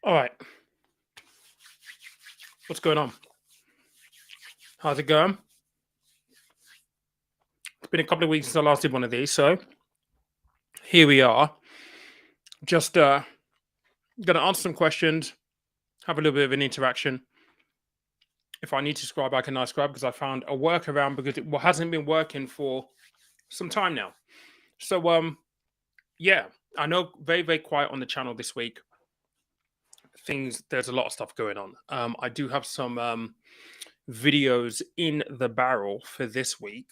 All right, what's going on? How's it going? It's been a couple of weeks since I last did one of these, so here we are. Just gonna answer some questions, have a little bit of an interaction. If I need to scribe, I can now scribe because I found a workaround because it hasn't been working for some time now. So yeah, I know very quiet on the channel this week. There's a lot of stuff going on. I do have some videos in the barrel for this week.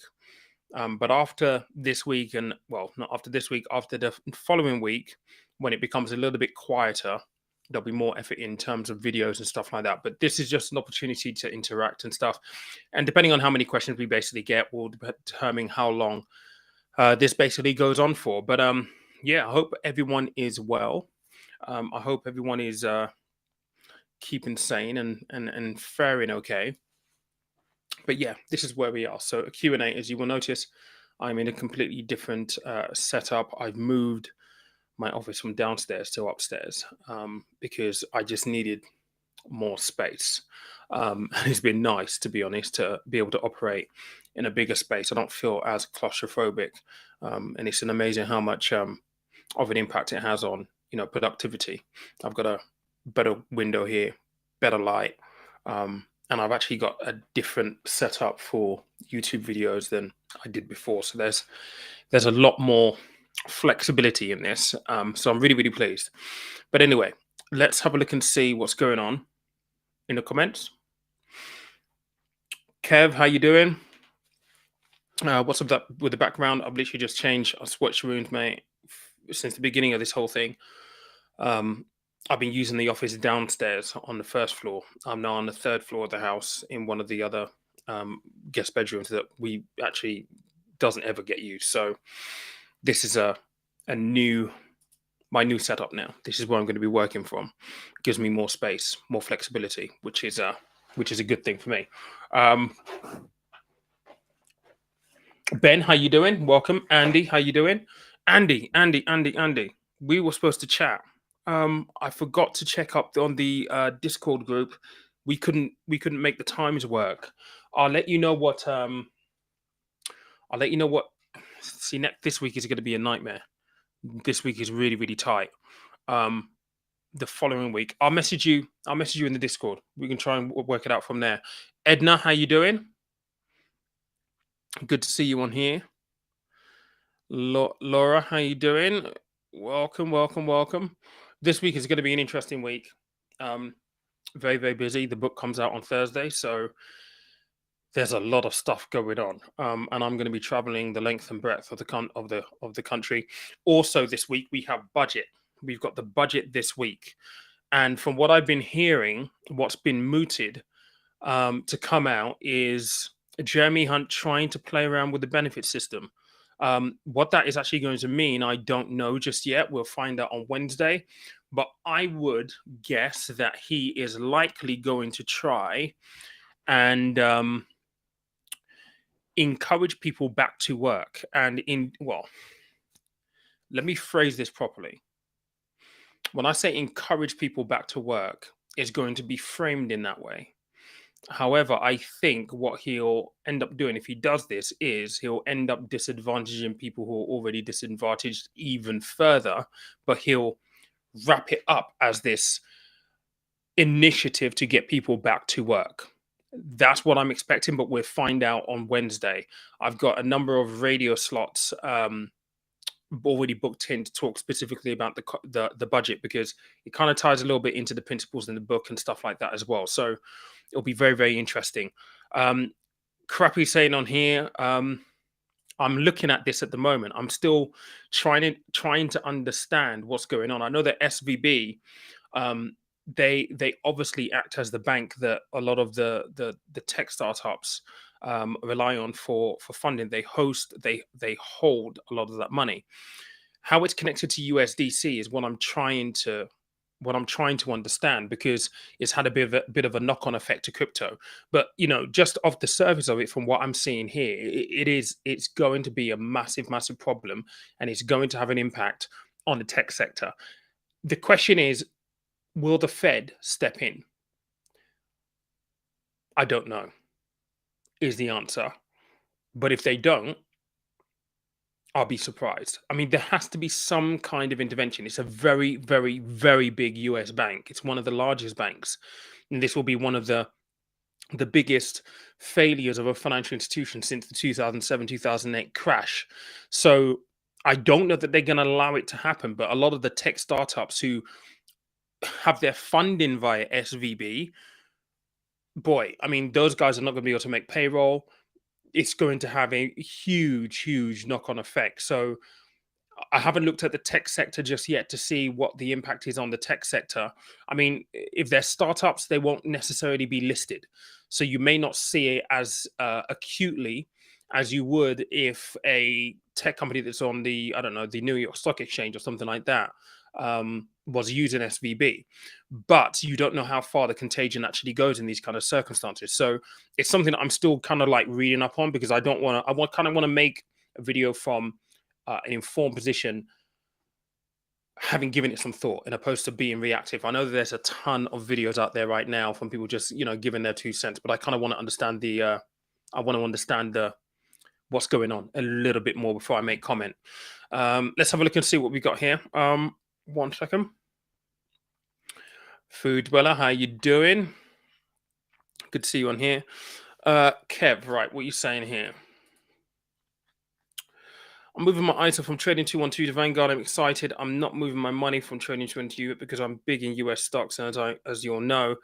But after this week, and well, not after this week, after the following week, when it becomes a little bit quieter, there'll be more effort in terms of videos and stuff like that. But this is just an opportunity to interact and stuff. And depending on how many questions we basically get, will determine how long this basically goes on for. But yeah, I hope everyone is well. I hope everyone is keeping sane and faring okay. But yeah, this is where we are. So a Q&A, as you will notice, I'm in a completely different setup. I've moved my office from downstairs to upstairs because I just needed more space. It's been nice, to be honest, to be able to operate in a bigger space. I don't feel as claustrophobic, and it's an amazing how much of an impact it has on productivity. I've got a better window here, better light. And I've actually got a different setup for YouTube videos than I did before. So there's a lot more flexibility in this. So I'm really pleased. But anyway, let's have a look and see what's going on in the comments. Kev, how you doing? What's up with the background? I've literally just changed. I switched rooms, mate, since the beginning of this whole thing. I've been using the office downstairs on the first floor. I'm now on the third floor of the house in one of the other guest bedrooms that we actually doesn't ever get used. So this is my new setup now. This is where I'm going to be working from. It gives me more space, more flexibility, which is a good thing for me. Ben, how you doing? Welcome. Andy, how you doing? Andy. We were supposed to chat. I forgot to check up on the Discord group. We couldn't make the times work. I'll let you know what. See, this week is going to be a nightmare. This week is really tight. The following week, I'll message you in the Discord. We can try and work it out from there. Edna, how you doing? Good to see you on here. Laura, how you doing? Welcome. This week is going to be an interesting week. Very busy. The book comes out on Thursday, so there's a lot of stuff going on. And I'm going to be traveling the length and breadth of the country. Also, this week we have budget. We've got the budget this week, and from what I've been hearing, what's been mooted to come out is Jeremy Hunt trying to play around with the benefit system. What that is actually going to mean, I don't know just yet. We'll find out on Wednesday. But I would guess that he is likely going to try and encourage people back to work. And let me phrase this properly. When I say encourage people back to work, it's going to be framed in that way. However, I think what he'll end up doing if he does this is he'll end up disadvantaging people who are already disadvantaged even further, but he'll wrap it up as this initiative to get people back to work. That's what I'm expecting, but we'll find out on Wednesday. I've got a number of radio slots already booked in to talk specifically about the budget, because it kind of ties a little bit into the principles in the book and stuff like that as well. So it'll be very interesting. Crappy saying on here, I'm looking at this at the moment. I'm still trying to understand what's going on. I know that SVB, they obviously act as the bank that a lot of the tech startups rely on for funding. They hold a lot of that money. How it's connected to USDC is what I'm trying to understand, because it's had a bit of a knock-on effect to crypto. But just off the surface of it, from what I'm seeing here, it's going to be a massive problem, and it's going to have an impact on the tech sector. The question is, Will the Fed step in? I don't know, is the answer. But if they don't, I'll be surprised. I mean, there has to be some kind of intervention. It's a very, very, very big US bank. It's one of the largest banks. And this will be one of the biggest failures of a financial institution since the 2007 2008 crash. So I don't know that they're going to allow it to happen, but a lot of the tech startups who have their funding via SVB, boy, I mean, those guys are not going to be able to make payroll. It's going to have a huge, huge knock on effect. So I haven't looked at the tech sector just yet to see what the impact is on the tech sector. I mean, if they're startups, they won't necessarily be listed. So you may not see it as acutely as you would if a tech company that's on the, I don't know, the New York Stock Exchange or something like that was using SVB. But you don't know how far the contagion actually goes in these kind of circumstances. So it's something that I'm still kind of like reading up on because I don't want to, kind of want to make a video from an informed position, having given it some thought, and opposed to being reactive. I know that there's a ton of videos out there right now from people just giving their 2 cents, but I kind of want to understand the what's going on a little bit more before I make comment. Let's have a look and see what we got here. 1 second. Food Dweller, how you doing? Good to see you on here. Kev, right, what are you saying here? I'm moving my ISA from trading 212 to Vanguard. I'm excited. I'm not moving my money from trading 212 because I'm big in US stocks, and as you all know,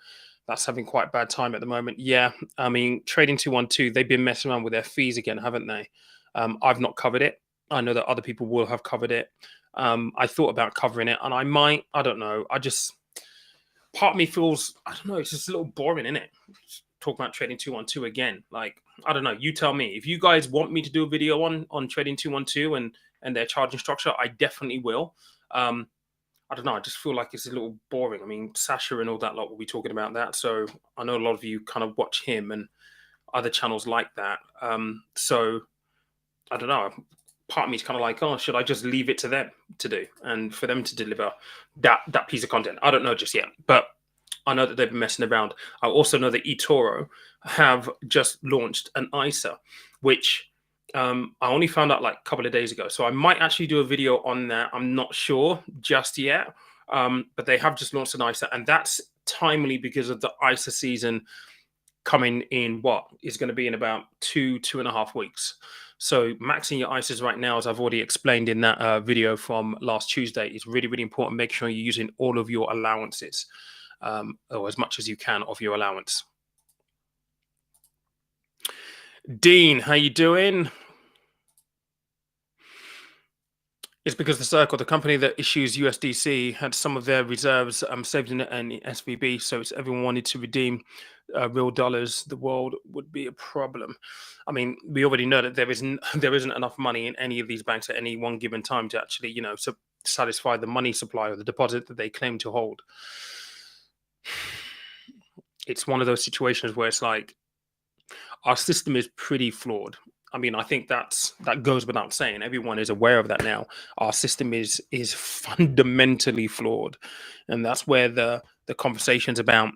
that's having quite a bad time at the moment. Yeah, I mean, trading 212, they've been messing around with their fees again, haven't they? I've not covered it. I know that other people will have covered it. I thought about covering it, and I might. I don't know. Part of me feels, I don't know, it's just a little boring, isn't it? Talk about trading 212 again. Like, I don't know. You tell me. If you guys want me to do a video on trading 212 and their charging structure, I definitely will. I don't know. I just feel like it's a little boring. I mean, Sasha and all that lot will be talking about that. So I know a lot of you kind of watch him and other channels like that. So I don't know. Part of me is kind of like, oh, should I just leave it to them to do and for them to deliver that piece of content? I don't know just yet, but I know that they've been messing around. I also know that eToro have just launched an ISA, which I only found out like a couple of days ago. So I might actually do a video on that. I'm not sure just yet, but they have just launched an ISA, and that's timely because of the ISA season coming in what is going to be in about 2.5 weeks. So maxing your ISAs right now, as I've already explained in that video from last Tuesday, is really, really important. Make sure you're using all of your allowances, or as much as you can of your allowance. Dean, how you doing? It's because the Circle, the company that issues USDC, had some of their reserves saved in an SVB. So it's everyone wanted to redeem real dollars, the world would be a problem. I mean, we already know that there isn't enough money in any of these banks at any one given time to actually, satisfy the money supply or the deposit that they claim to hold. It's one of those situations where it's like our system is pretty flawed. I mean, I think that goes without saying. Everyone is aware of that now. Our system is fundamentally flawed, and that's where the conversations about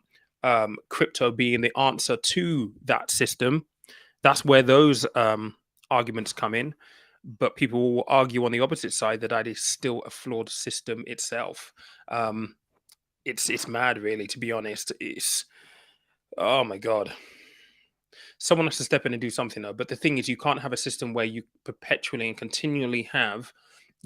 crypto being the answer to that system. That's where those arguments come in. But people will argue on the opposite side that is still a flawed system itself. It's mad, really, to be honest. It's, oh my god. Someone has to step in and do something, though. But the thing is, you can't have a system where you perpetually and continually have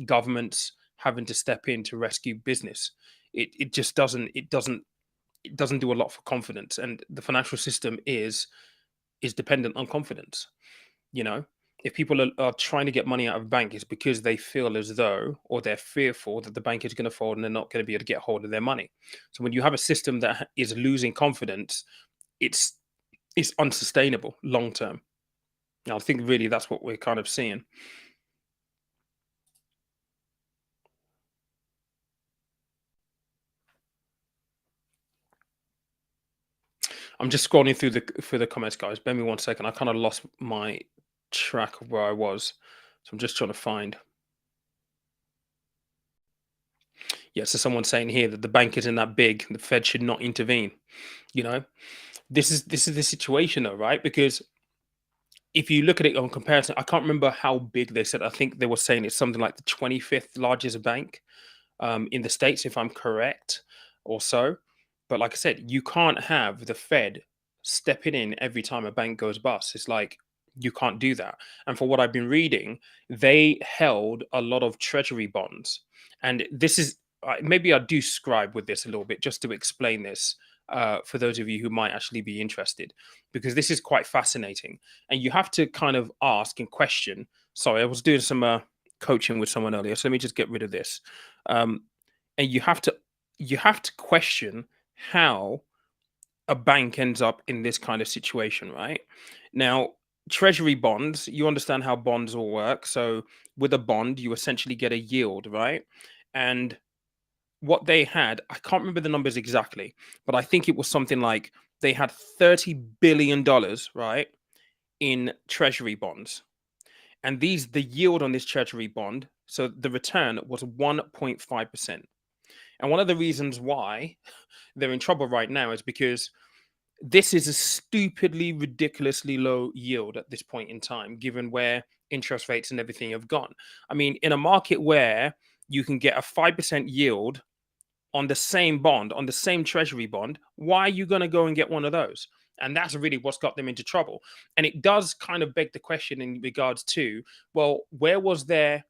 governments having to step in to rescue business. It just doesn't do a lot for confidence, and the financial system is dependent on confidence. If people are trying to get money out of a bank, it's because they feel as though, or they're fearful that the bank is going to fold and they're not going to be able to get hold of their money. So when you have a system that is losing confidence, it's unsustainable long term. I think really that's what we're kind of seeing. I'm just scrolling through the comments, guys. Bear me 1 second. I kind of lost my track of where I was, so I'm just trying to find. Yeah, so someone's saying here that the bank isn't that big, the Fed should not intervene. You know, this is the situation though, right? Because if you look at it on comparison, I can't remember how big they said. I think they were saying it's something like the 25th largest bank in the States, if I'm correct, or so. But like I said, you can't have the Fed stepping in every time a bank goes bust. It's like you can't do that. And for what I've been reading, they held a lot of treasury bonds. And this is maybe I do scribe with this a little bit just to explain this for those of you who might actually be interested, because this is quite fascinating. And you have to kind of ask and question. Sorry, I was doing some coaching with someone earlier, so let me just get rid of this. Um, and you have to question how a bank ends up in this kind of situation, right? Now, treasury bonds, you understand how bonds all work. So with a bond, you essentially get a yield, right? And what they had, I can't remember the numbers exactly, but I think it was something like they had $30 billion, right, in treasury bonds. And the yield on this treasury bond, so the return was 1.5%. And one of the reasons why they're in trouble right now is because this is a stupidly, ridiculously low yield at this point in time, given where interest rates and everything have gone. I mean, in a market where you can get a 5% yield on the same bond, on the same treasury bond, why are you going to go and get one of those? And that's really what's got them into trouble. And it does kind of beg the question in regards to, well, where was their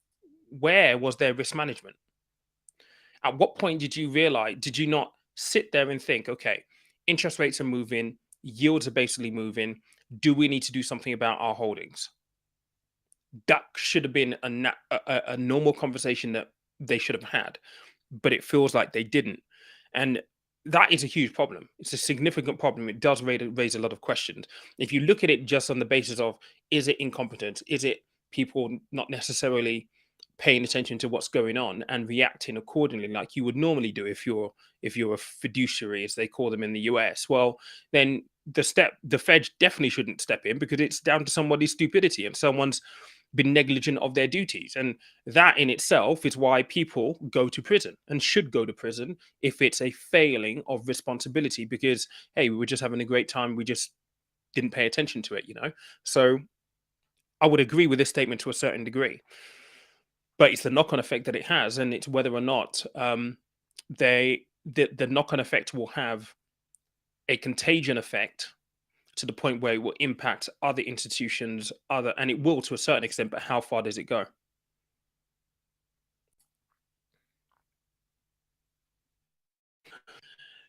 risk management? At what point did you realize, did you not sit there and think, okay, interest rates are moving, yields are basically moving. Do we need to do something about our holdings? That should have been a normal conversation that they should have had, but it feels like they didn't. And that is a huge problem. It's a significant problem. It does raise a lot of questions. If you look at it just on the basis of, is it incompetence? Is it people not necessarily paying attention to what's going on and reacting accordingly like you would normally do if you're a fiduciary, as they call them in the US? Well, then the Fed definitely shouldn't step in, because it's down to somebody's stupidity and someone's been negligent of their duties. And that in itself is why people go to prison and should go to prison if it's a failing of responsibility, because, hey, we were just having a great time. We just didn't pay attention to it. So I would agree with this statement to a certain degree, but it's the knock on effect that it has. And it's whether or not the knock on effect will have a contagion effect to the point where it will impact other institutions, and it will to a certain extent, but how far does it go?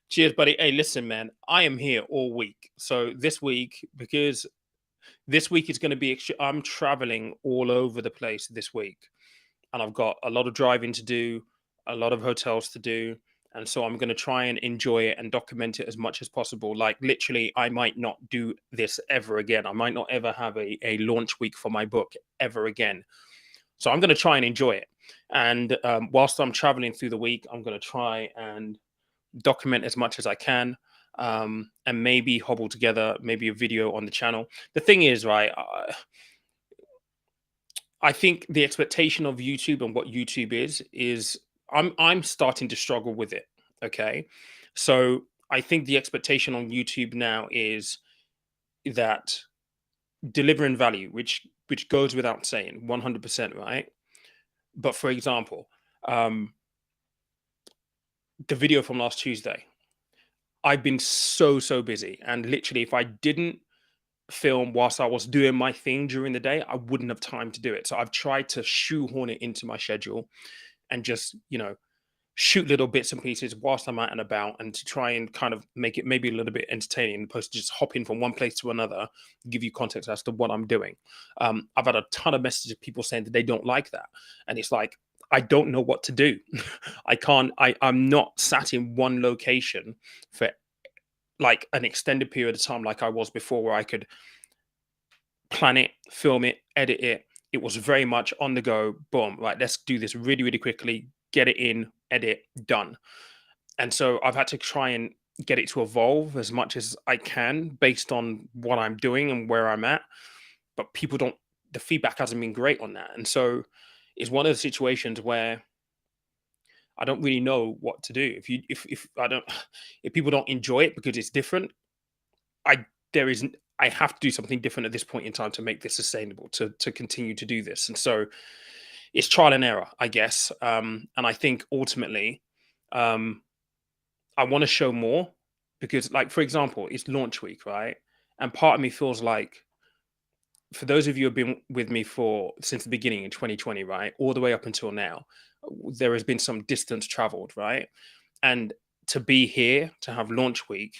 Cheers, buddy. Hey, listen, man, I am here all week. So this week, because this week is going to be, I'm traveling all over the place this week, and I've got a lot of driving to do, a lot of hotels to do. And so I'm going to try and enjoy it and document it as much as possible. Like, literally, I might not do this ever again. I might not ever have a launch week for my book ever again. So I'm going to try and enjoy it. And whilst I'm traveling through the week, I'm going to try and document as much as I can, and maybe hobble together maybe a video on the channel. The thing is, right, I think the expectation of YouTube and what YouTube is I'm starting to struggle with it. Okay. So I think the expectation on YouTube now is that delivering value, which goes without saying, 100%, right? But for example, um, the video from last Tuesday, I've been so busy, and literally, if I didn't film whilst I was doing my thing during the day, I wouldn't have time to do it. So I've tried to shoehorn it into my schedule and just, shoot little bits and pieces whilst I'm out and about, and to try and kind of make it maybe a little bit entertaining, opposed to just hopping from one place to another, give you context as to what I'm doing. I've had a ton of messages of people saying that they don't like that. And it's like, I don't know what to do. I'm not sat in one location for like an extended period of time like I was before, where I could plan it, film it, edit it. It was very much on the go, boom, right, let's do this really, really quickly, get it in, edit, done. And so I've had to try and get it to evolve as much as I can based on what I'm doing and where I'm at. But the feedback hasn't been great on that. And so it's one of the situations where I don't really know what to do. If I don't, if people don't enjoy it because it's different, I there isn't. I have to do something different at this point in time to make this sustainable, to continue to do this. And so it's trial and error, I guess. And I think ultimately, um, I want to show more because, like, for example, it's launch week, right? And part of me feels like, for those of you who have been with me for since the beginning in 2020, right, all the way up until now, there has been some distance traveled, right? And to be here, to have launch week,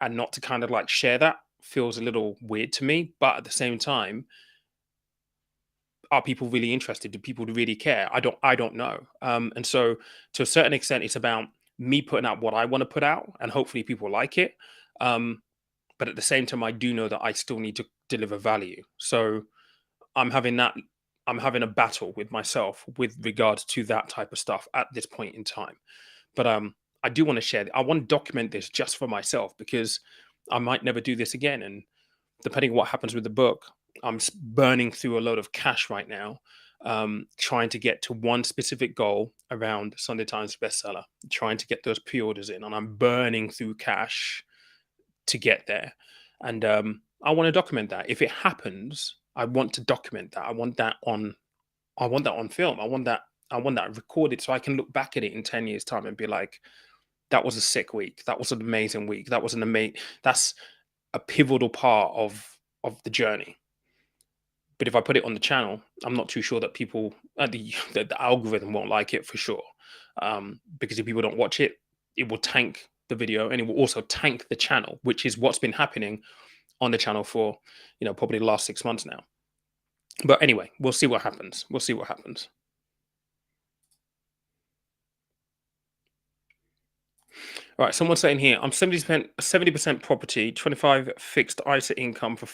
and not to kind of like share that feels a little weird to me. But at the same time, are people really interested? Do people really care? I don't know. And so to a certain extent, it's about me putting out what I want to put out, and hopefully people like it. Um, but at the same time, I do know that I still need to deliver value. So I'm having that. I'm having a battle with myself with regards to that type of stuff at this point in time. But I do want to share. I want to document this just for myself because I might never do this again. And depending on what happens with the book, I'm burning through a load of cash right now, trying to get to one specific goal around Sunday Times bestseller, trying to get those pre-orders in, and I'm burning through cash to get there. And I want to document that. If it happens, I want to document that. I want that on. I want that on film. I want that. I want that recorded so I can look back at it in 10 years' time and be like, that was a sick week. That was an amazing week. That was an amazing. That's a pivotal part of the journey. But if I put it on the channel, I'm not too sure that people, the algorithm won't like it for sure. Because if people don't watch it, it will tank the video and it will also tank the channel, which is what's been happening on the channel for, probably the last 6 months now. But anyway, we'll see what happens. We'll see what happens. All right, someone's saying here, I'm 70% property, 25 fixed ISA income for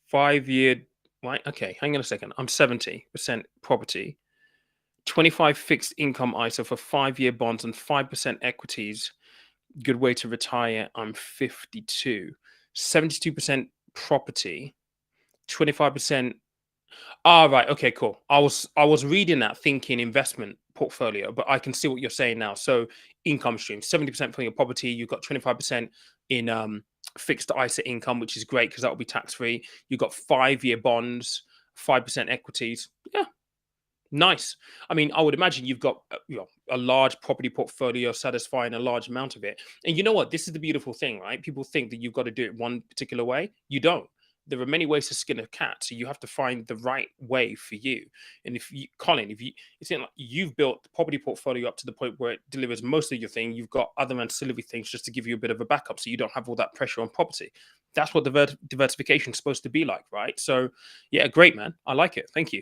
5 year. Right, okay, hang on a second. I'm 70% property, 25 fixed income ISA for 5 year bonds, and 5% equities. Good way to retire. I'm 52. 72% property, 25%. Ah, right. Okay, cool. I was reading that thinking investment portfolio, but I can see what you're saying now. So income stream, 70% from your property, you've got 25% in fixed ISA income, which is great because that will be tax free. You've got 5 year bonds, 5% equities. Yeah, nice. I mean, I would imagine you've got a large property portfolio satisfying a large amount of it. And you know what? This is the beautiful thing, right? People think that you've got to do it one particular way. You don't. There are many ways to skin a cat, so you have to find the right way for you. And if you, Colin, if you, it's like you've built the property portfolio up to the point where it delivers most of your thing. You've got other ancillary things just to give you a bit of a backup, so you don't have all that pressure on property. That's what diversification is supposed to be like, right? So, yeah, great, man. I like it. Thank you.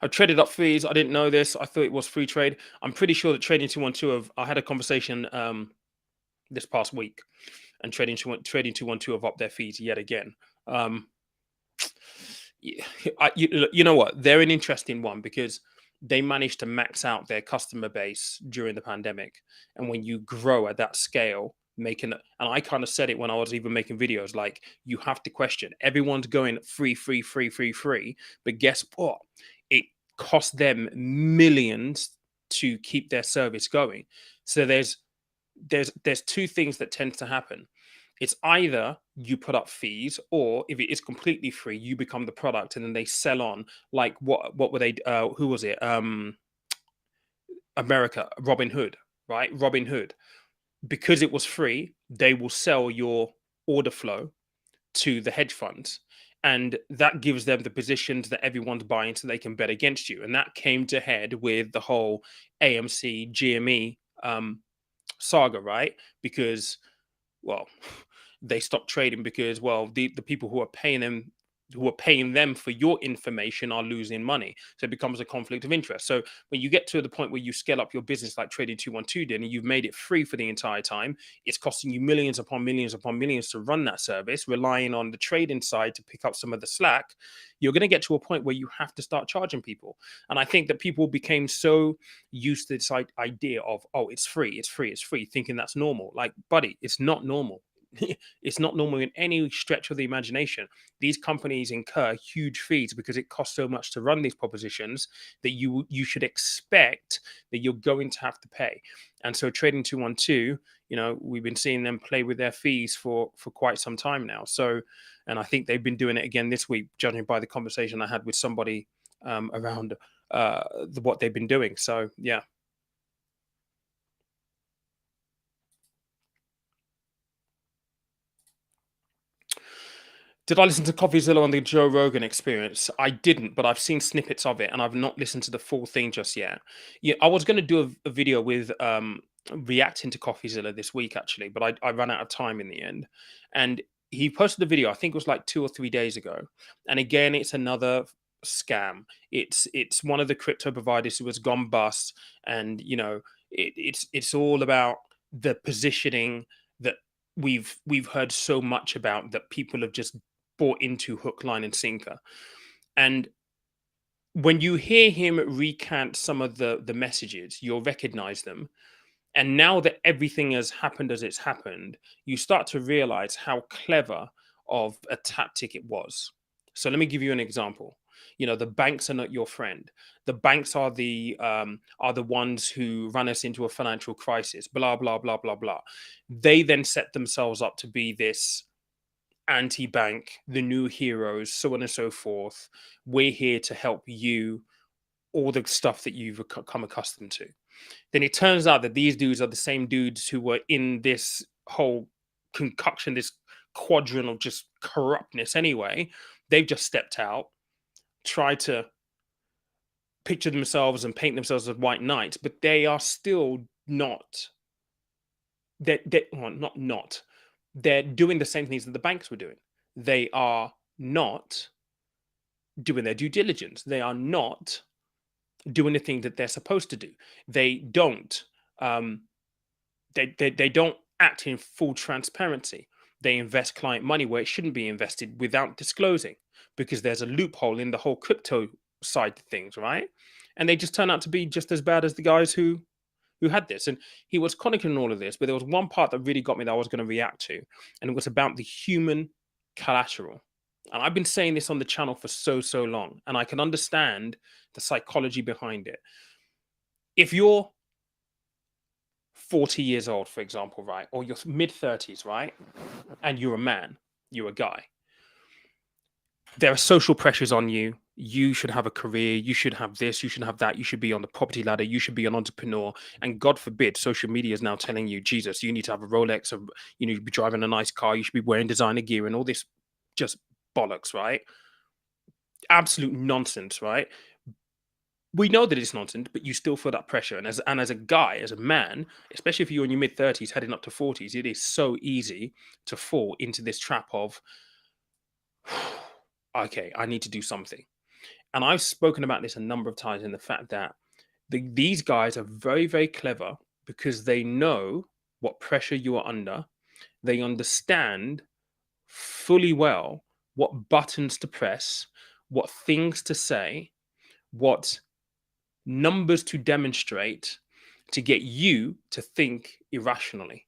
I've traded up fees. I didn't know this. I thought it was free trade. I'm pretty sure that Trading 212 have. I had a conversation this past week, and Trading 212 have upped their fees yet again. Um, you know what? They're an interesting one because they managed to max out their customer base during the pandemic, and when you grow at that scale, and I kind of said it when I was even making videos, like you have to question. Everyone's going free, free, free, free, free, but guess what? It costs them millions to keep their service going. So there's two things that tend to happen. It's either you put up fees, or if it is completely free, you become the product, and then they sell on. Like what were they? Who was it? America, Robin Hood, right? Robin Hood, because it was free, they will sell your order flow to the hedge funds, and that gives them the positions that everyone's buying so they can bet against you. And that came to head with the whole AMC GME saga, right? Because, well, they stopped trading because, well, the people who are paying them for your information are losing money. So it becomes a conflict of interest. So when you get to the point where you scale up your business like Trading 212 did, and you've made it free for the entire time, it's costing you millions upon millions upon millions to run that service, relying on the trading side to pick up some of the slack. You're going to get to a point where you have to start charging people. And I think that people became so used to this idea of, oh, it's free, it's free, it's free, thinking that's normal. Like, buddy, it's not normal. It's not normal in any stretch of the imagination. These companies incur huge fees because it costs so much to run these propositions that you should expect that you're going to have to pay. And so trading 212, we've been seeing them play with their fees for quite some time now. So, and I think they've been doing it again this week, judging by the conversation I had with somebody around what they've been doing. So yeah. Did I listen to CoffeeZilla on the Joe Rogan Experience? I didn't, but I've seen snippets of it, and I've not listened to the full thing just yet. Yeah, I was going to do a video with reacting to CoffeeZilla this week actually, but I ran out of time in the end. And he posted a video. I think it was like 2 or 3 days ago. And again, it's another scam. It's one of the crypto providers who has gone bust, and it's all about the positioning that we've heard so much about, that people have just bought into hook, line, and sinker. And when you hear him recant some of the messages, you'll recognize them. And now that everything has happened as it's happened, you start to realize how clever of a tactic it was. So let me give you an example. The banks are not your friend. The banks are the ones who run us into a financial crisis. Blah blah blah blah blah. They then set themselves up to be this anti-bank, the new heroes, so on and so forth. We're here to help you. All the stuff that you've come accustomed to. Then it turns out that these dudes are the same dudes who were in this whole concoction, this quadrant of just corruptness anyway. They've just stepped out, tried to picture themselves and paint themselves as white knights, but they are still not. Not. They're doing the same things that the banks were doing. They are not doing their due diligence. They are not doing the thing that they're supposed to do. They don't. They don't act in full transparency. They invest client money where it shouldn't be invested without disclosing, because there's a loophole in the whole crypto side of things, right? And they just turn out to be just as bad as the guys who had this. And he was chronicling all of this, but there was one part that really got me that I was going to react to, and it was about the human collateral. And I've been saying this on the channel for so long, and I can understand the psychology behind it. If you're 40 years old, for example, right, or you're mid-30s, right, and you're a man, you're a guy, there are social pressures on you. You should have a career, you should have this, you should have that, you should be on the property ladder, you should be an entrepreneur. And God forbid, social media is now telling you, Jesus, you need to have a Rolex, or you need to be driving a nice car, you should be wearing designer gear, and all this just bollocks, right? Absolute nonsense, right? We know that it's nonsense, but you still feel that pressure. And as a guy, as a man, especially if you're in your mid-30s heading up to 40s, it is so easy to fall into this trap of, okay, I need to do something. And I've spoken about this a number of times, in the fact that these guys are very, very clever, because they know what pressure you are under. They understand fully well what buttons to press, what things to say, what numbers to demonstrate, to get you to think irrationally,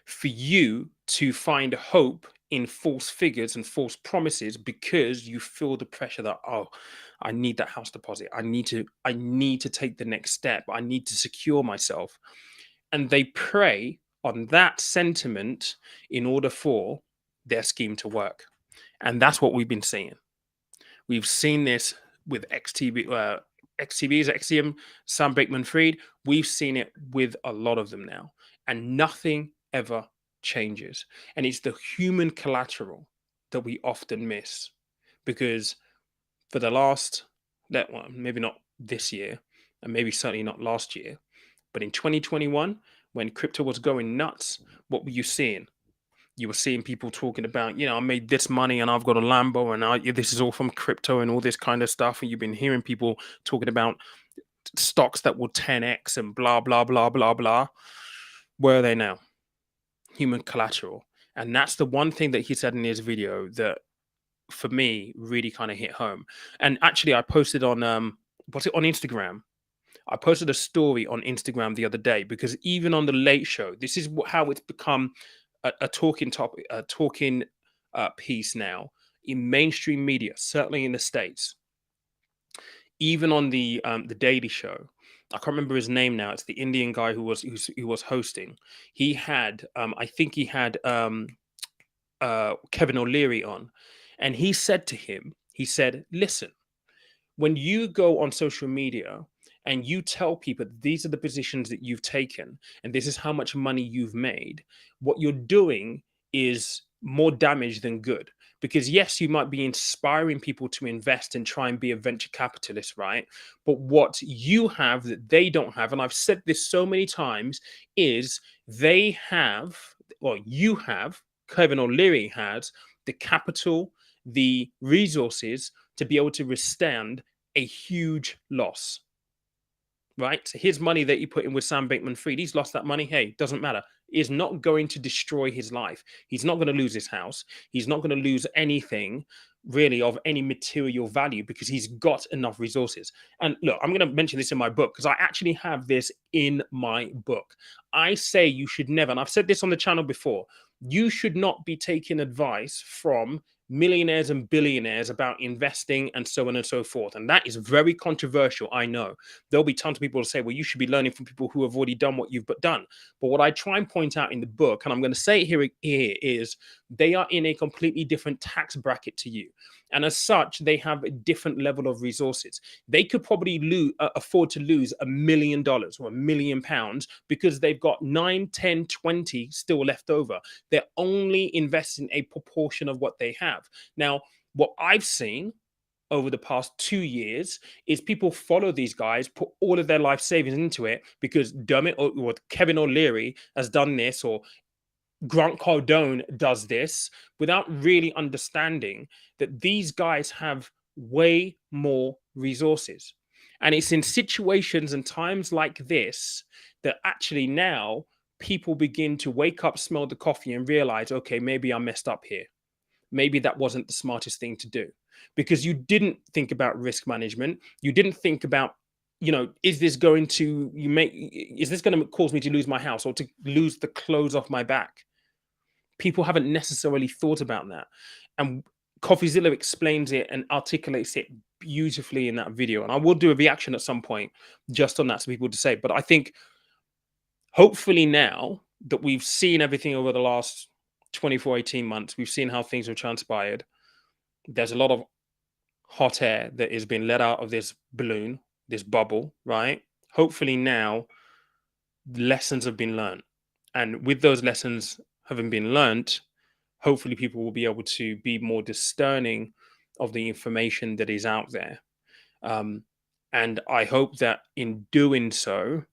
for you to find hope in false figures and false promises, because you feel the pressure that, oh, I need that house deposit, I need to take the next step, I need to secure myself. And they prey on that sentiment in order for their scheme to work. And that's what we've been seeing. We've seen this with XTBs, Sam Bankman-Fried. We've seen it with a lot of them now, and nothing ever changes. And it's the human collateral that we often miss, because for the last, maybe not this year, and maybe certainly not last year, but in 2021, when crypto was going nuts, what were you seeing? You were seeing people talking about, I made this money and I've got a Lambo, and this is all from crypto and all this kind of stuff. And you've been hearing people talking about stocks that will 10x and blah, blah, blah, blah, blah. Where are they now? Human collateral. And that's the one thing that he said in his video that, for me, really kind of hit home. And actually, I posted on, on Instagram? I posted a story on Instagram the other day, because even on the Late Show, this is how it's become a talking topic, a talking piece now in mainstream media, certainly in the States, even on the Daily Show. I can't remember his name now. It's the Indian guy who was hosting. He had, I think he had Kevin O'Leary on, and he said to him, he said, "Listen, when you go on social media and you tell people these are the positions that you've taken and this is how much money you've made, what you're doing is more damage than good. Because yes, you might be inspiring people to invest and try and be a venture capitalist, right? But what you have that they don't have, and I've said this so many times, is they have, well, you have, Kevin O'Leary has the capital, the resources to be able to withstand a huge loss, right? So his money that he put in with Sam Bankman-Fried, he's lost that money. Hey, doesn't matter. Is not going to destroy his life. He's not going to lose his house. He's not going to lose anything really of any material value because he's got enough resources. And look, I'm going to mention this in my book because I actually have this in my book. I say you should never, and I've said this on the channel before, you should not be taking advice from millionaires and billionaires about investing and so on and so forth. And that is very controversial. I know there'll be tons of people who say, well, you should be learning from people who have already done what you've done. But what I try and point out in the book, and I'm going to say it here is they are in a completely different tax bracket to you. And as such, they have a different level of resources. They could probably afford to lose $1 million or £1 million because they've got 9, 10, 20 still left over. They're only investing a proportion of what they have. Now, what I've seen over the past 2 years is people follow these guys, put all of their life savings into it because Dermot or Kevin O'Leary has done this, or Grant Cardone does this, without really understanding that these guys have way more resources. And it's in situations and times like this that actually now people begin to wake up, smell the coffee, and realize, okay, maybe I messed up here. Maybe that wasn't the smartest thing to do because you didn't think about risk management. You didn't think about, is this going to cause me to lose my house or to lose the clothes off my back? People haven't necessarily thought about that. And CoffeeZilla explains it and articulates it beautifully in that video. And I will do a reaction at some point just on that so people to say. But I think hopefully now that we've seen everything over the last 24, 18 months, we've seen how things have transpired. There's a lot of hot air that is being let out of this balloon, this bubble, right? Hopefully now lessons have been learned. And with those lessons having been learned, hopefully people will be able to be more discerning of the information that is out there. And I hope that in doing so,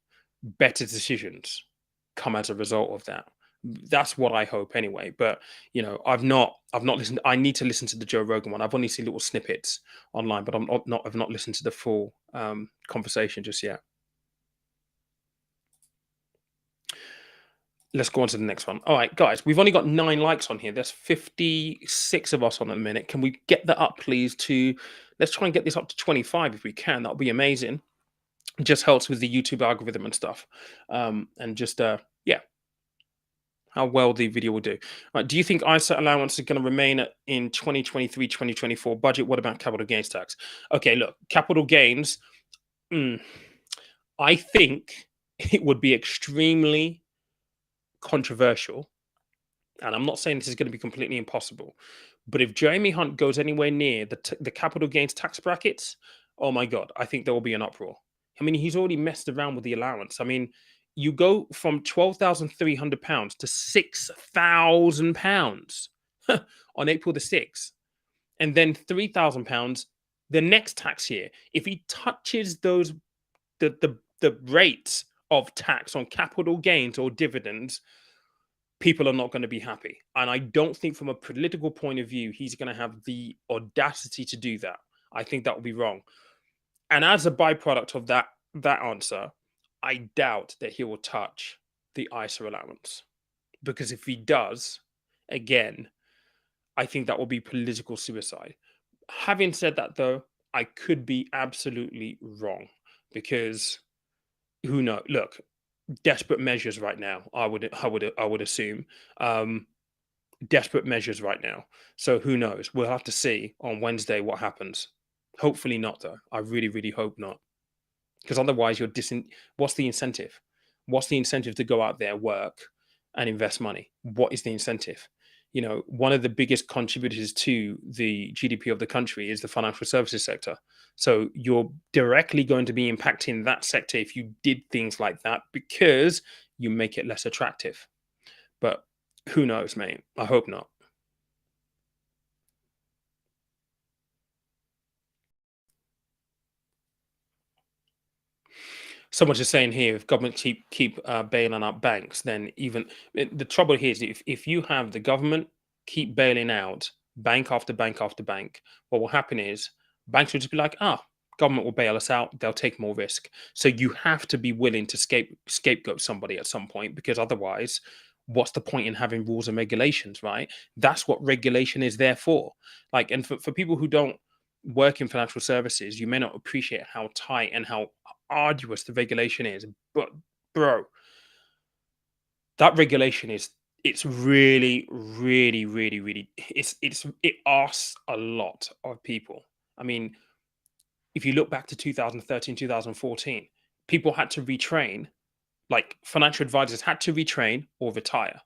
better decisions come as a result of that. That's what I hope anyway. But I've not listened. I need to listen to the Joe Rogan one. I've only seen little snippets online, but I've not listened to the full conversation just yet. Let's go on to the next one. All right, guys, we've only got 9 likes on here. There's 56 of us on a minute. Can we get that up, please? Let's try and get this up to 25 if we can. That would be amazing. It just helps with the YouTube algorithm and stuff. And just how well the video will do. Right, do you think ISA allowance is going to remain in 2023, 2024 budget? What about capital gains tax? Okay, look, capital gains. I think it would be extremely controversial, and I'm not saying this is going to be completely impossible, but if Jeremy Hunt goes anywhere near the capital gains tax brackets, oh my god, I think there will be an uproar. I mean, he's already messed around with the allowance. I mean, you go from £12,300 to £6,000 on April the 6th, and then £3,000 the next tax year. If he touches those the rates of tax on capital gains or dividends, people are not going to be happy. And I don't think from a political point of view, he's going to have the audacity to do that. I think that would be wrong. And as a byproduct of that answer, I doubt that he will touch the ISA allowance. Because if he does, again, I think that will be political suicide. Having said that, though, I could be absolutely wrong because who knows? Look, desperate measures right now. I would assume. Um, Desperate measures right now. So who knows? We'll have to see on Wednesday what happens. Hopefully not, though. I really, really hope not. Because otherwise, what's the incentive? What's the incentive to go out there, work, and invest money? What is the incentive? One of the biggest contributors to the GDP of the country is the financial services sector. So you're directly going to be impacting that sector if you did things like that because you make it less attractive. But who knows, mate? I hope not. Someone's just saying here, if government keep bailing out banks, then the trouble here is if you have the government keep bailing out bank after bank after bank, what will happen is banks will just be like, government will bail us out, they'll take more risk. So you have to be willing to scapegoat somebody at some point, because otherwise, what's the point in having rules and regulations, right? That's what regulation is there for. Like, and for people who don't work in financial services, you may not appreciate how tight and how arduous the regulation is. But bro, that regulation is it's really, really, really, really it asks a lot of people. I mean, if you look back to 2013, 2014, people had to retrain, like financial advisors had to retrain or retire.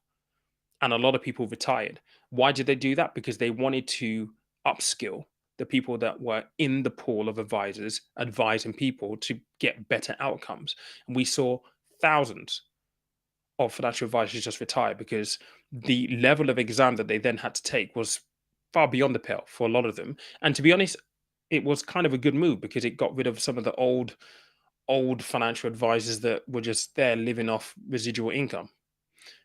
And a lot of people retired. Why did they do that? Because they wanted to upskill the people that were in the pool of advisors advising people to get better outcomes. And we saw thousands of financial advisors just retire because the level of exam that they then had to take was far beyond the pale for a lot of them. And to be honest, it was kind of a good move because it got rid of some of the old financial advisors that were just there living off residual income.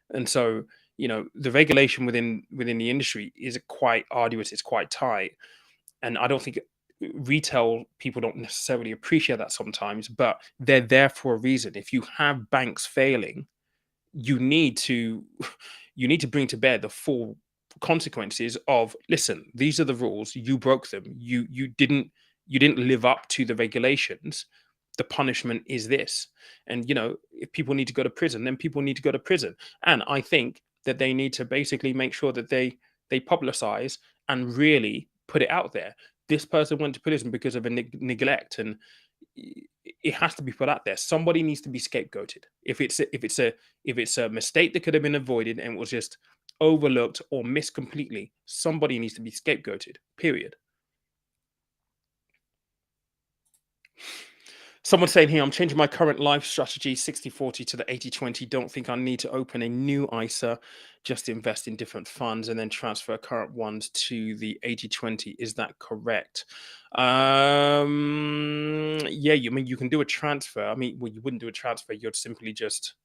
And so, the regulation within the industry is quite arduous, it's quite tight. And I don't think retail people don't necessarily appreciate that sometimes, but they're there for a reason. If you have banks failing, you need to you need to bring to bear the full consequences of, listen, these are the rules, you broke them, you didn't live up to the regulations, the punishment is this. And if people need to go to prison, then people need to go to prison. And I think that they need to basically make sure that they publicize and really put it out there. This person went to prison because of a neglect, and it has to be put out there. Somebody needs to be scapegoated. If it's a mistake that could have been avoided and was just overlooked or missed completely, somebody needs to be scapegoated. Period. Someone saying here, I'm changing my current life strategy 60/40 to the 80/20. Don't think I need to open a new ISA, just invest in different funds and then transfer current ones to the 80/20. Is that correct? Yeah, you can do a transfer. I mean, well, you wouldn't do a transfer, you'd simply just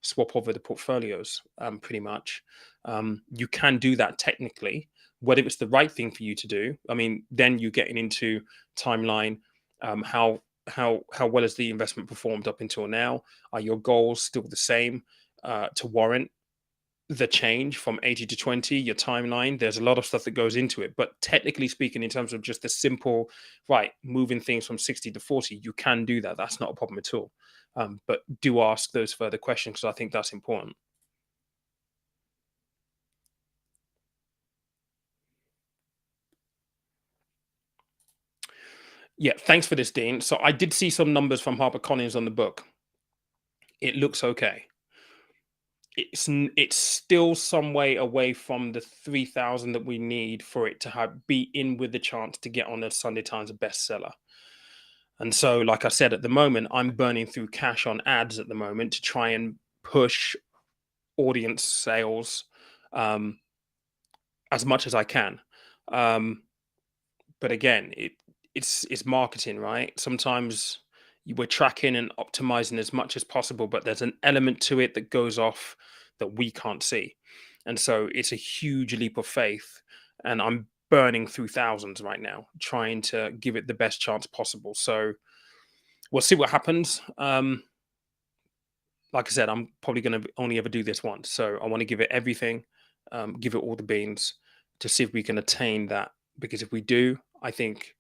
swap over the portfolios, pretty much. You can do that technically. Whether it's the right thing for you to do, I mean, then you're getting into timeline. How well has the investment performed up until now? Are your goals still the same to warrant the change from 80 to 20? Your timeline, there's a lot of stuff that goes into it. But technically speaking, in terms of just the simple, right, moving things from 60 to 40, you can do that. That's not a problem at all. But do ask those further questions because I think that's important. Yeah, thanks for this, Dean. So I did see some numbers from HarperCollins on the book. It looks okay. It's still some way away from the 3,000 that we need for it to be in with the chance to get on the Sunday Times bestseller. And so, like I said, at the moment, I'm burning through cash on ads at the moment to try and push audience sales um, as much as I can. Um, but again, it's marketing, right? Sometimes we're tracking and optimizing as much as possible, but there's an element to it that goes off that we can't see. And so it's a huge leap of faith. And I'm burning through thousands right now, trying to give it the best chance possible. So we'll see what happens. Like I said, I'm probably going to only ever do this once. So I want to give it everything, give it all the beans to see if we can attain that. Because if we do, I think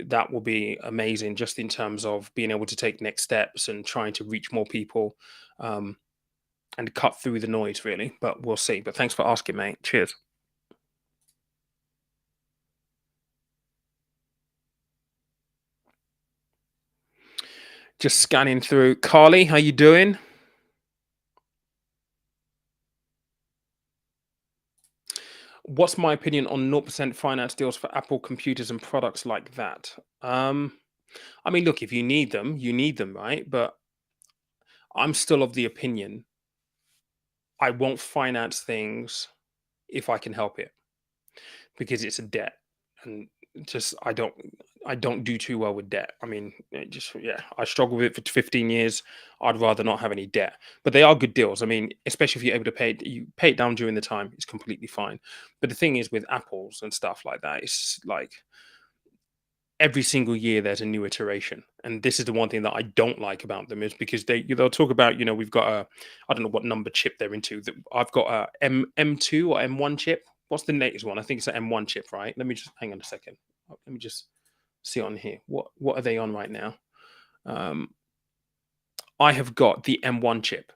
That will be amazing, just in terms of being able to take next steps and trying to reach more people, um, and cut through the noise, really. But we'll see. But thanks for asking, mate. Cheers. Just scanning through. Carly, how you doing? What's my opinion on 0% finance deals for Apple computers and products like that? I mean, look, if you need them, you need them, right? But I'm still of the opinion I won't finance things if I can help it, because it's a debt, and just I don't do too well with debt. I mean, it just, yeah, I struggled with it for 15 years. I'd rather not have any debt, but they are good deals. I mean, especially if you're able to you pay it down during the time, it's completely fine. But the thing is, with apples and stuff like that, it's like every single year there's a new iteration, and this is the one thing that I don't like about them, is because they'll talk about, we've got a, I don't know what number chip they're into. That I've got a M2 or M1 chip. What's the latest one? I think it's an M1 chip, right? Let me just hang on a second. Let me just see on here, what are they on right now. um I have got the M1 chip.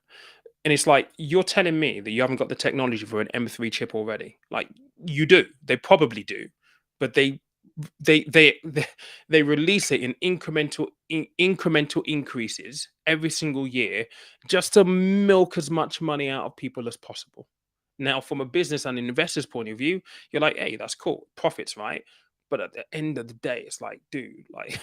And it's like, you're telling me that you haven't got the technology for an M3 chip already. Like, you do. They probably do. But they they release it in incremental increases every single year, just to milk as much money out of people as possible. Now, from a business and investor's point of view, you're like, hey, that's cool, profits, right? But at the end of the day, it's like, dude, like,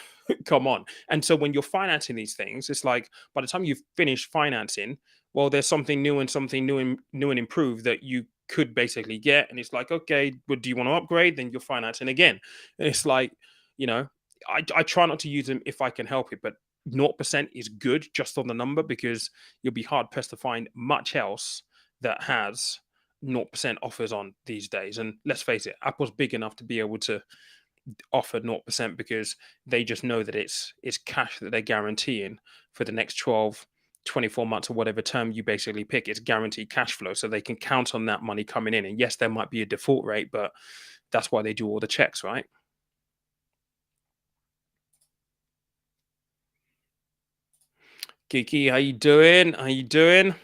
come on. And so when you're financing these things, it's like, by the time you've finished financing, well, there's something new and something new and improved that you could basically get. And it's like, okay, but do you want to upgrade? Then you're financing again. And it's like, you know, I try not to use them if I can help it, but 0% is good just on the number, because you'll be hard pressed to find much else that has 0% offers on these days. And let's face it, Apple's big enough to be able to offer 0%, because they just know that it's cash that they're guaranteeing for the next 12, 24 months, or whatever term you basically pick. It's guaranteed cash flow, so they can count on that money coming in. And yes, there might be a default rate, but that's why they do all the checks, right? Kiki, how you doing? How you doing?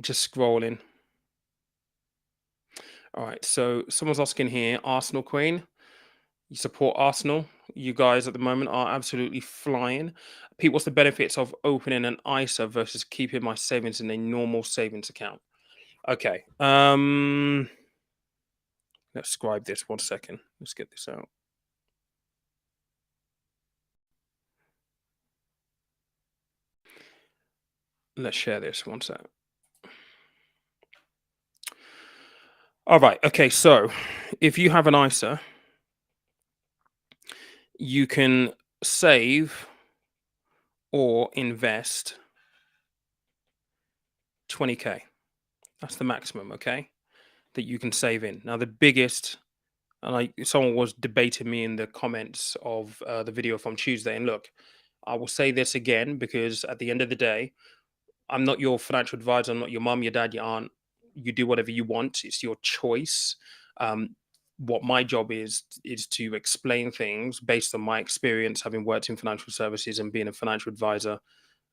Just scrolling. All right, so someone's asking here, Arsenal Queen, you support Arsenal? You guys at the moment are absolutely flying. Pete, what's the benefits of opening an ISA versus keeping my savings in a normal savings account? Okay. Let's scribe this 1 second. Let's get this out. Let's share this 1 sec. All right. Okay. So if you have an ISA, you can save or invest 20K. That's the maximum, okay, that you can save in. Now, the biggest, and someone was debating me in the comments of the video from Tuesday. And look, I will say this again, because at the end of the day, I'm not your financial advisor. I'm not your mom, your dad, your aunt. You do whatever you want. It's your choice. Um, what my job is to explain things based on my experience, having worked in financial services and being a financial advisor,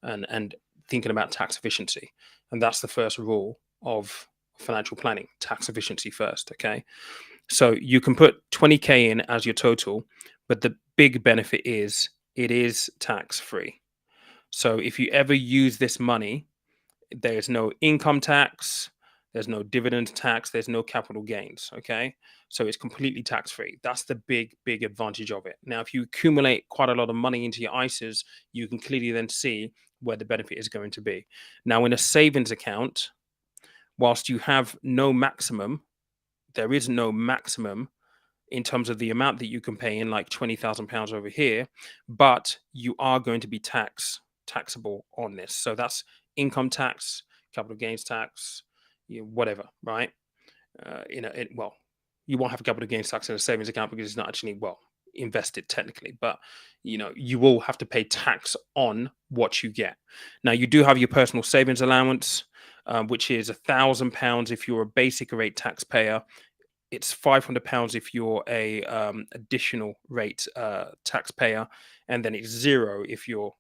and thinking about tax efficiency. And that's the first rule of financial planning: tax efficiency first. Okay, so you can put 20K in as your total, but the big benefit is it is tax free. So if you ever use this money, there's no income tax, there's no dividend tax, there's no capital gains. Okay. So it's completely tax free. That's the big advantage of it. Now, if you accumulate quite a lot of money into your ISAs, you can clearly then see where the benefit is going to be. Now, in a savings account, whilst you have no maximum, there is no maximum in terms of the amount that you can pay in, like £20,000 over here, but you are going to be taxable on this. So that's income tax, capital gains tax, whatever, right? Well, you won't have a capital gains tax in a savings account because it's not actually, well, invested technically, but you will have to pay tax on what you get. Now, you do have your personal savings allowance. which is £1,000 if you're a basic rate taxpayer. It's £500 if you're a additional rate taxpayer, and then it's zero if you're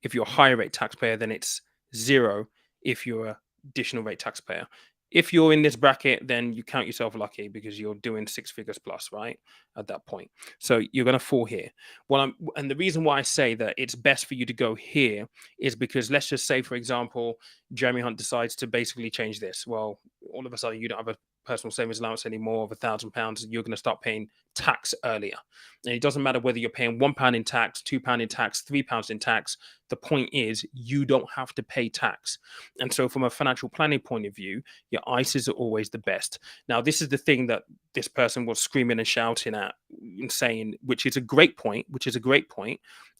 if you're a higher rate taxpayer, then it's zero if you're a additional rate taxpayer. If you're in this bracket, then you count yourself lucky because you're doing six figures plus, right? At that point. So you're going to fall here. And the reason why I say that it's best for you to go here is because let's just say, for example, Jeremy Hunt decides to basically change this. Well, all of a sudden you don't have a personal savings allowance anymore of £1,000, you're going to start paying tax earlier. And it doesn't matter whether you're paying £1 in tax, £2 in tax, £3 in tax. The point is, you don't have to pay tax. And so, from a financial planning point of view, your ISAs are always the best. Now, this is the thing that this person was screaming and shouting at and saying, which is a great point,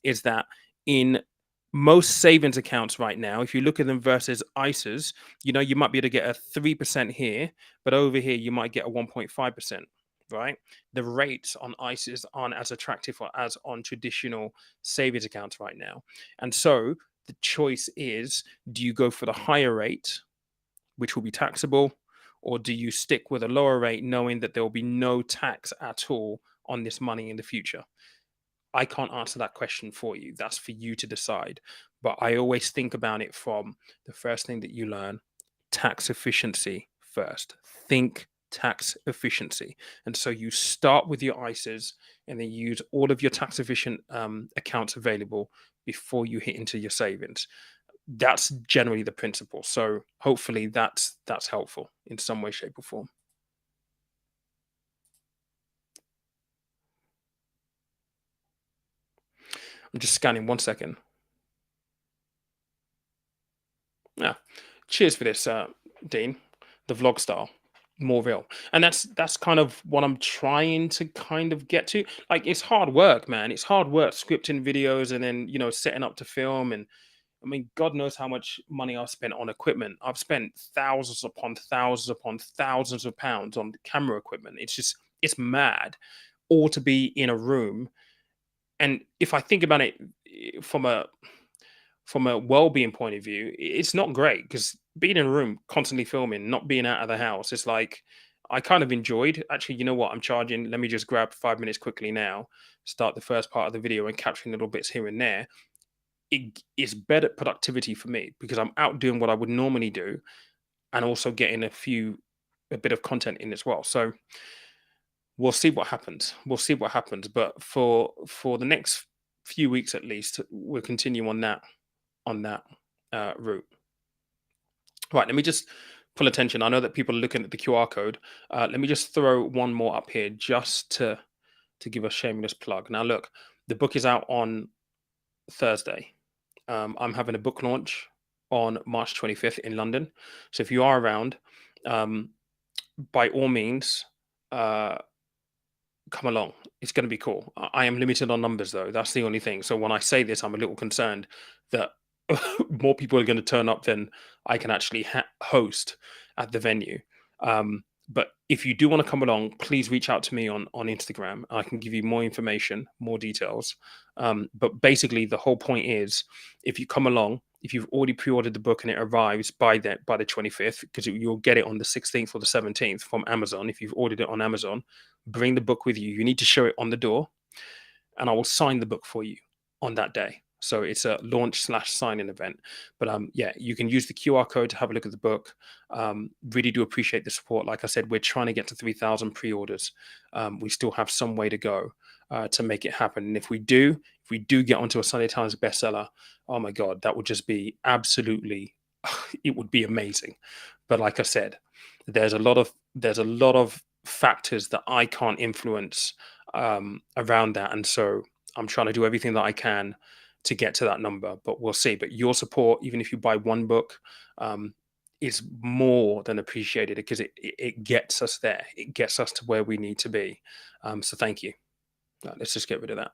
is that in most savings accounts right now, if you look at them versus ISAs, you might be able to get a 3% here, but over here you might get a 1.5%, right? The rates on ISAs aren't as attractive as on traditional savings accounts right now. And so the choice is, do you go for the higher rate, which will be taxable, or do you stick with a lower rate knowing that there will be no tax at all on this money in the future? I can't answer that question for you. That's for you to decide. But I always think about it from the first thing that you learn, tax efficiency first. Think tax efficiency. And so you start with your ISAs and then use all of your tax efficient accounts available before you hit into your savings. That's generally the principle. So hopefully that's helpful in some way, shape, or form. I'm just scanning 1 second. Yeah. Cheers for this, Dean. The vlog style, more real, and that's kind of what I'm trying to kind of get to. Like, it's hard work, man. It's hard work scripting videos and then setting up to film. And I mean, God knows how much money I've spent on equipment. I've spent thousands upon thousands of pounds on camera equipment. It's mad, all to be in a room. And if I think about it from a well-being point of view, it's not great because being in a room constantly filming, not being out of the house, it's like I kind of enjoyed. Actually, you know what? I'm charging. Let me just grab 5 minutes quickly now, start the first part of the video and capturing little bits here and there. It is better productivity for me because I'm out doing what I would normally do and also getting a bit of content in as well. So we'll see what happens. But for the next few weeks at least, we'll continue on that route. Right, let me just pull attention. I know that people are looking at the QR code. Let me just throw one more up here just to give a shameless plug. Now, look, the book is out on Thursday. I'm having a book launch on March 25th in London. So if you are around, by all means, come along. It's going to be cool. I am limited on numbers, though. That's the only thing. So when I say this, I'm a little concerned that more people are going to turn up than I can actually host at the venue. But if you do want to come along, please reach out to me on Instagram. I can give you more information, more details. But basically, the whole point is, if you come along, if you've already pre-ordered the book and it arrives by the 25th, because you'll get it on the 16th or the 17th from Amazon. If you've ordered it on Amazon, bring the book with you. You need to show it on the door, and I will sign the book for you on that day. So it's a launch/signing event. But yeah, you can use the QR code to have a look at the book. Really do appreciate the support. Like I said, we're trying to get to 3,000 pre-orders. We still have some way to go to make it happen. And if we do get onto a Sunday Times bestseller, oh my God, that would just be absolutely, it would be amazing. But like I said, there's a lot of factors that I can't influence around that. And so I'm trying to do everything that I can to get to that number, but we'll see. But your support, even if you buy one book, is more than appreciated because it gets us there. It gets us to where we need to be. So thank you. Let's just get rid of that.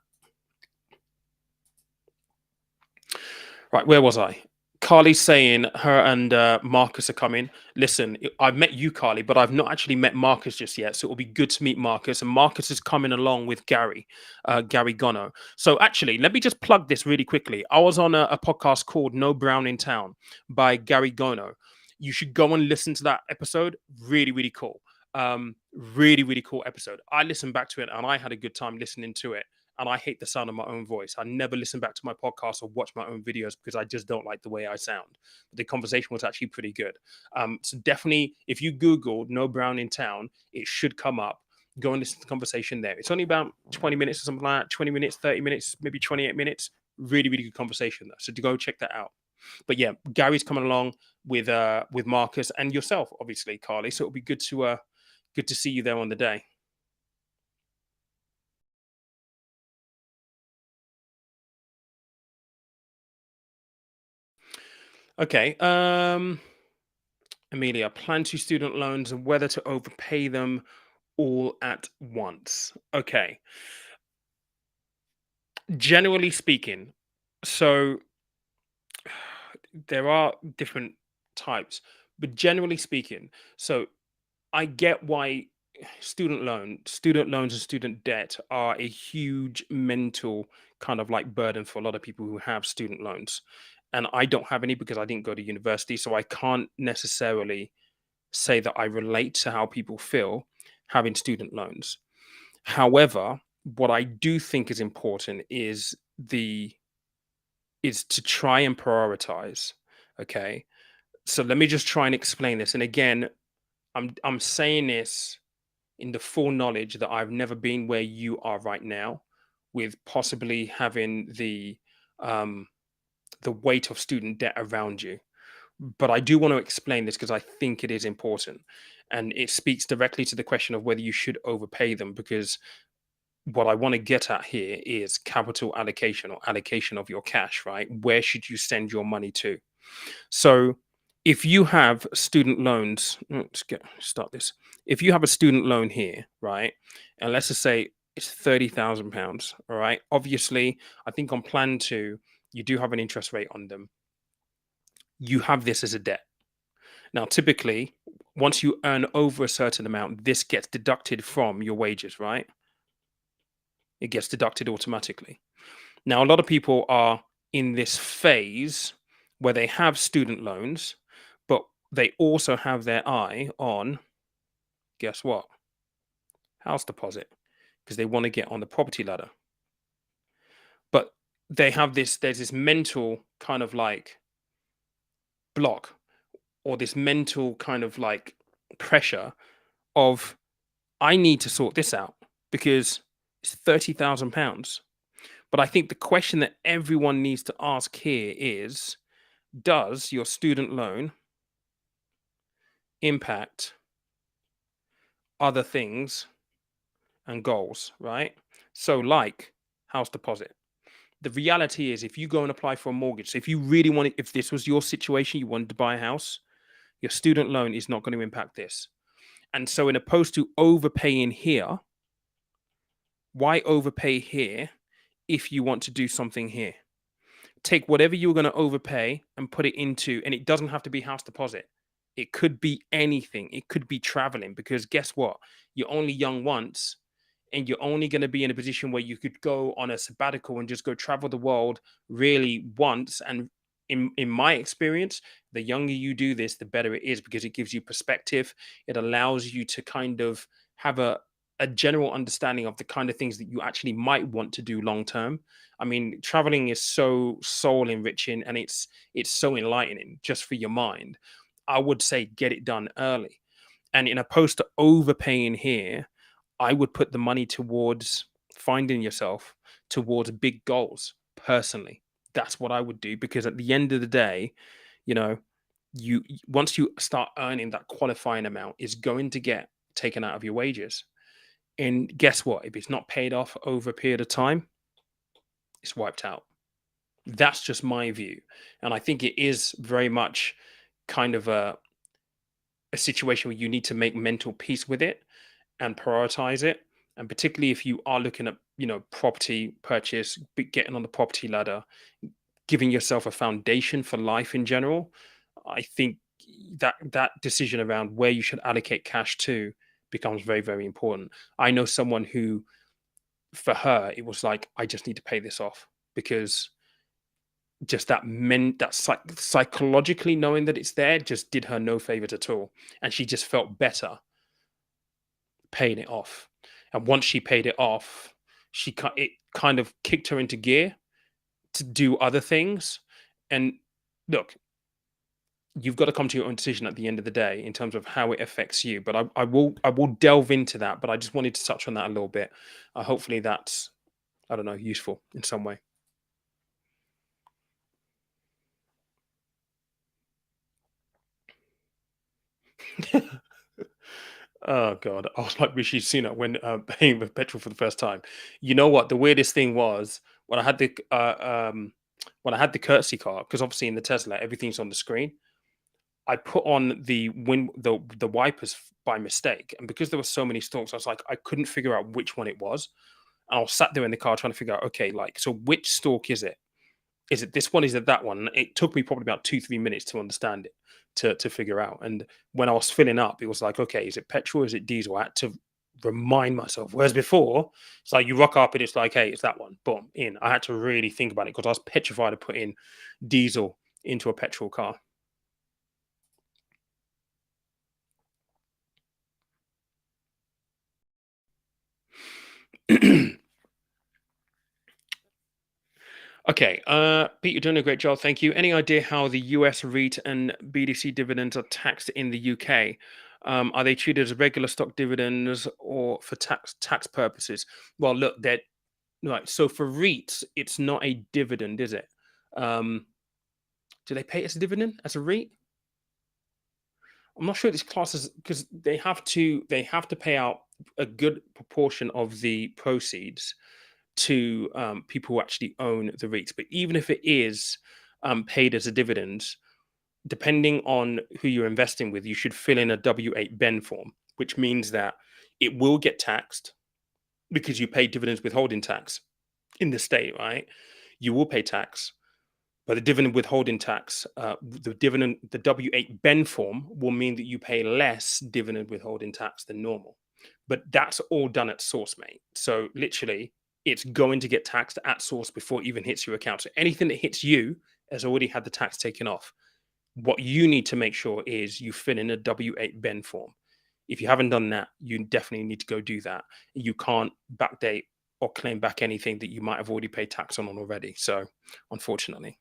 Right, where was I? Carly's saying her and Marcus are coming. Listen, I've met you, Carly, but I've not actually met Marcus just yet. So it'll be good to meet Marcus. And Marcus is coming along with Gary Gono. So actually, let me just plug this really quickly. I was on a podcast called No Brown in Town by Gary Gono. You should go and listen to that episode. Really, really cool. Really, really cool episode. I listened back to it and I had a good time listening to it. And I hate the sound of my own voice. I never listen back to my podcast or watch my own videos because I just don't like the way I sound. But the conversation was actually pretty good. So definitely, if you Google "No Brown in Town," it should come up. Go and listen to the conversation there. It's only about 20 minutes or something like that. 20 minutes, 30 minutes, maybe 28 minutes. Really, really good conversation though. So to go check that out. But yeah, Gary's coming along with Marcus and yourself, obviously, Carly. So it'll be good to see you there on the day. Okay. Amelia, plan to student loans and whether to overpay them all at once. Okay. Generally speaking, so there are different types, but generally speaking, so I get why student loans and student debt are a huge mental kind of like burden for a lot of people who have student loans. And I don't have any because I didn't go to university, so I can't necessarily say that I relate to how people feel having student loans. However, what I do think is important is to try and prioritize. Okay. So let me just try and explain this. And again, I'm saying this in the full knowledge that I've never been where you are right now, with possibly having the weight of student debt around you. But I do want to explain this because I think it is important. And it speaks directly to the question of whether you should overpay them, because what I want to get at here is capital allocation or allocation of your cash, right? Where should you send your money to? So if you have student loans, start this. If you have a student loan here, right, and let's just say it's £30,000, all right. Obviously, I think on plan two, you do have an interest rate on them. You have this as a debt. Now, typically, once you earn over a certain amount, this gets deducted from your wages, right? It gets deducted automatically. Now, a lot of people are in this phase where they have student loans, but they also have their eye on, guess what? House deposit, because they want to get on the property ladder. But there's this mental kind of like block, or this mental kind of like pressure of, I need to sort this out because it's £30,000. But I think the question that everyone needs to ask here is, does your student loan impact other things and goals, right? So, like house deposit. The reality is, if you go and apply for a mortgage, so if you really want if this was your situation, you wanted to buy a house, your student loan is not going to impact this. And so, in opposed to overpaying here, why overpay here if you want to do something here? Take whatever you're going to overpay and put it into, and it doesn't have to be house deposit. It could be anything. It could be traveling, because guess what? You're only young once, and you're only going to be in a position where you could go on a sabbatical and just go travel the world really once. And in my experience, the younger you do this, the better it is, because it gives you perspective. It allows you to kind of have a general understanding of the kind of things that you actually might want to do long term. I mean, traveling is so soul enriching, and it's so enlightening just for your mind. I would say get it done early. And in opposed to overpaying here, I would put the money towards finding yourself towards big goals personally. That's what I would do, because at the end of the day, you know, once you start earning that qualifying amount, is going to get taken out of your wages. And guess what? If it's not paid off over a period of time, it's wiped out. That's just my view. And I think it is very much kind of a situation where you need to make mental peace with it and prioritize it. And particularly if you are looking at, property purchase, getting on the property ladder, giving yourself a foundation for life in general, I think that decision around where you should allocate cash to becomes very, very important. I know someone who, for her, it was like, I just need to pay this off, because just psychologically knowing that it's there just did her no favors at all, and she just felt better paying it off. And once she paid it off, it kind of kicked her into gear to do other things. And look, you've got to come to your own decision at the end of the day in terms of how it affects you. But I will delve into that. But I just wanted to touch on that a little bit. Hopefully that's, I don't know, useful in some way. Oh god, I was like Rishi Sunak when paying with petrol for the first time. You know what? The weirdest thing was when I had when I had the courtesy car, because obviously in the Tesla everything's on the screen. I put on the wipers by mistake, and because there were so many stalks, I was like I couldn't figure out which one it was. And I was sat there in the car trying to figure out, okay, like so which stalk is it? Is it this one? Is it that one? And it took me probably about 2-3 minutes to understand it, to figure out. And when I was filling up, it was like, okay, is it petrol? Is it diesel? I had to remind myself. Whereas before, it's like you rock up and it's like, hey, it's that one. Boom, in. I had to really think about it because I was petrified of putting diesel into a petrol car. Okay, Pete, you're doing a great job. Thank you. Any idea how the US REIT and BDC dividends are taxed in the UK? Are they treated as regular stock dividends or for tax purposes? Well, look, that right. So for REITs, it's not a dividend, is it? Um, do they pay it as a dividend as a REIT? I'm not sure it's classes because they have to pay out a good proportion of the proceeds to people who actually own the REITs. But even if it is paid as a dividend, depending on who you're investing with, you should fill in a W-8 Ben form, which means that it will get taxed because you pay dividends withholding tax in the state, right? You will pay tax, but the dividend withholding tax, the W-8 Ben form will mean that you pay less dividend withholding tax than normal. But that's all done at source, mate. So literally, it's going to get taxed at source before it even hits your account. So anything that hits you has already had the tax taken off. What you need to make sure is you fill in a W-8 Ben form. If you haven't done that, you definitely need to go do that. You can't backdate or claim back anything that you might have already paid tax on already. So, unfortunately.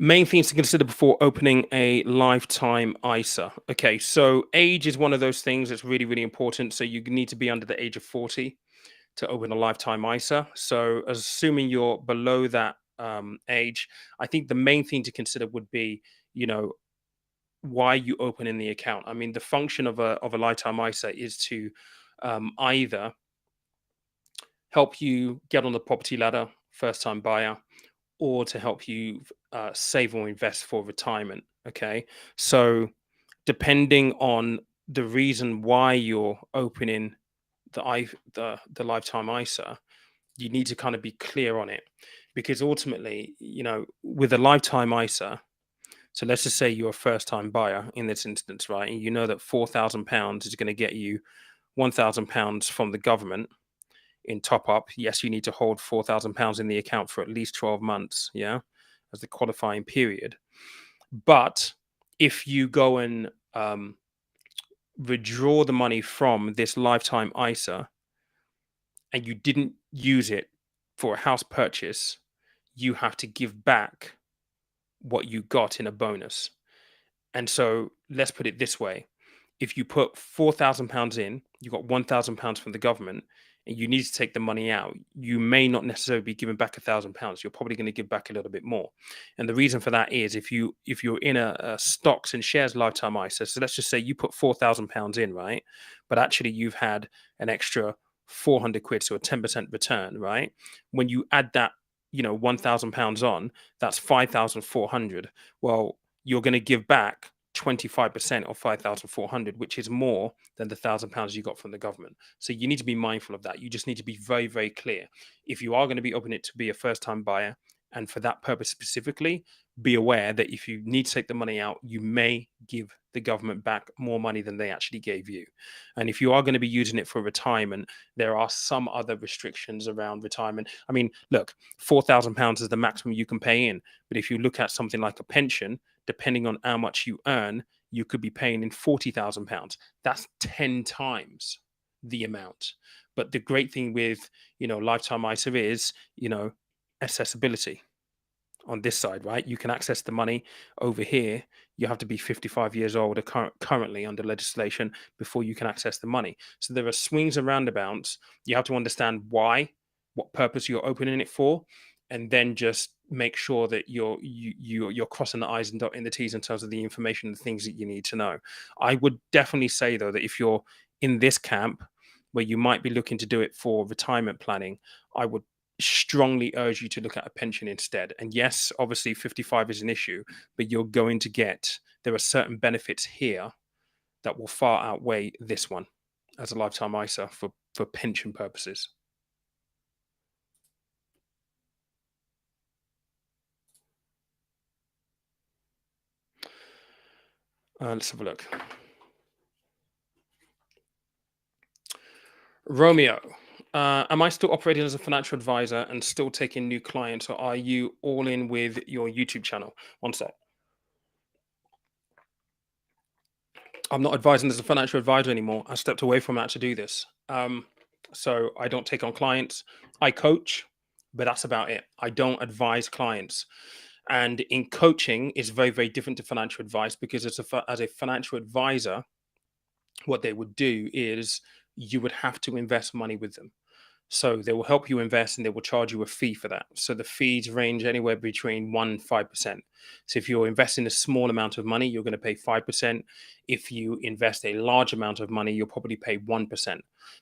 Main things to consider before opening a lifetime ISA. Okay, so age is one of those things that's really, really important. So you need to be under the age of 40 to open a lifetime ISA. So assuming you're below that age, I think the main thing to consider would be, you know, why you open in the account. I mean, the function of a lifetime ISA is to either help you get on the property ladder, first time buyer, or to help you save or invest for retirement. Okay, so depending on the reason why you're opening the lifetime ISA, you need to kind of be clear on it, because ultimately, with a lifetime ISA, so let's just say you're a first time buyer in this instance, right? And you know that £4,000 is going to get you £1,000 from the government in top up. Yes, you need to hold £4,000 in the account for at least 12 months, yeah, as the qualifying period. But if you go and withdraw the money from this lifetime ISA and you didn't use it for a house purchase, you have to give back what you got in a bonus. And so let's put it this way. If you put £4,000 in, you got £1,000 from the government, and you need to take the money out, you may not necessarily be giving back £1,000. You're probably going to give back a little bit more. And the reason for that is if you're in a stocks and shares lifetime ISA, so let's just say you put £4,000 in, right? But actually you've had an extra 400 quid, so a 10% return, right? When you add that, £1,000 on, that's 5,400. Well, you're going to give back 25% of 5,400, which is more than the £1,000 you got from the government. So you need to be mindful of that. You just need to be very, very clear. If you are going to be opening it to be a first time buyer, and for that purpose specifically, be aware that if you need to take the money out, you may give the government back more money than they actually gave you. And if you are going to be using it for retirement, there are some other restrictions around retirement. I mean, look, £4,000 is the maximum you can pay in. But if you look at something like a pension, depending on how much you earn, you could be paying in £40,000. That's 10 times the amount. But the great thing with, lifetime ISA is, accessibility on this side, right? You can access the money. Over here, you have to be 55 years old or currently under legislation before you can access the money. So there are swings and roundabouts. You have to understand why, what purpose you're opening it for, and then just make sure that you're crossing the I's and dotting the T's in terms of the information and things that you need to know. I would definitely say though that if you're in this camp where you might be looking to do it for retirement planning, I would strongly urge you to look at a pension instead. And yes, obviously 55 is an issue, but there are certain benefits here that will far outweigh this one as a lifetime ISA for pension purposes. Let's have a look. Romeo, am I still operating as a financial advisor and still taking new clients, or are you all in with your YouTube channel? One sec. I'm not advising as a financial advisor anymore. I stepped away from that to do this. So I don't take on clients. I coach, but that's about it. I don't advise clients. And in coaching is very, very different to financial advice, because as a financial advisor, what they would do is you would have to invest money with them. So they will help you invest and they will charge you a fee for that. So the fees range anywhere between 1% and 5%. So if you're investing a small amount of money, you're going to pay 5%. If you invest a large amount of money, you'll probably pay 1%.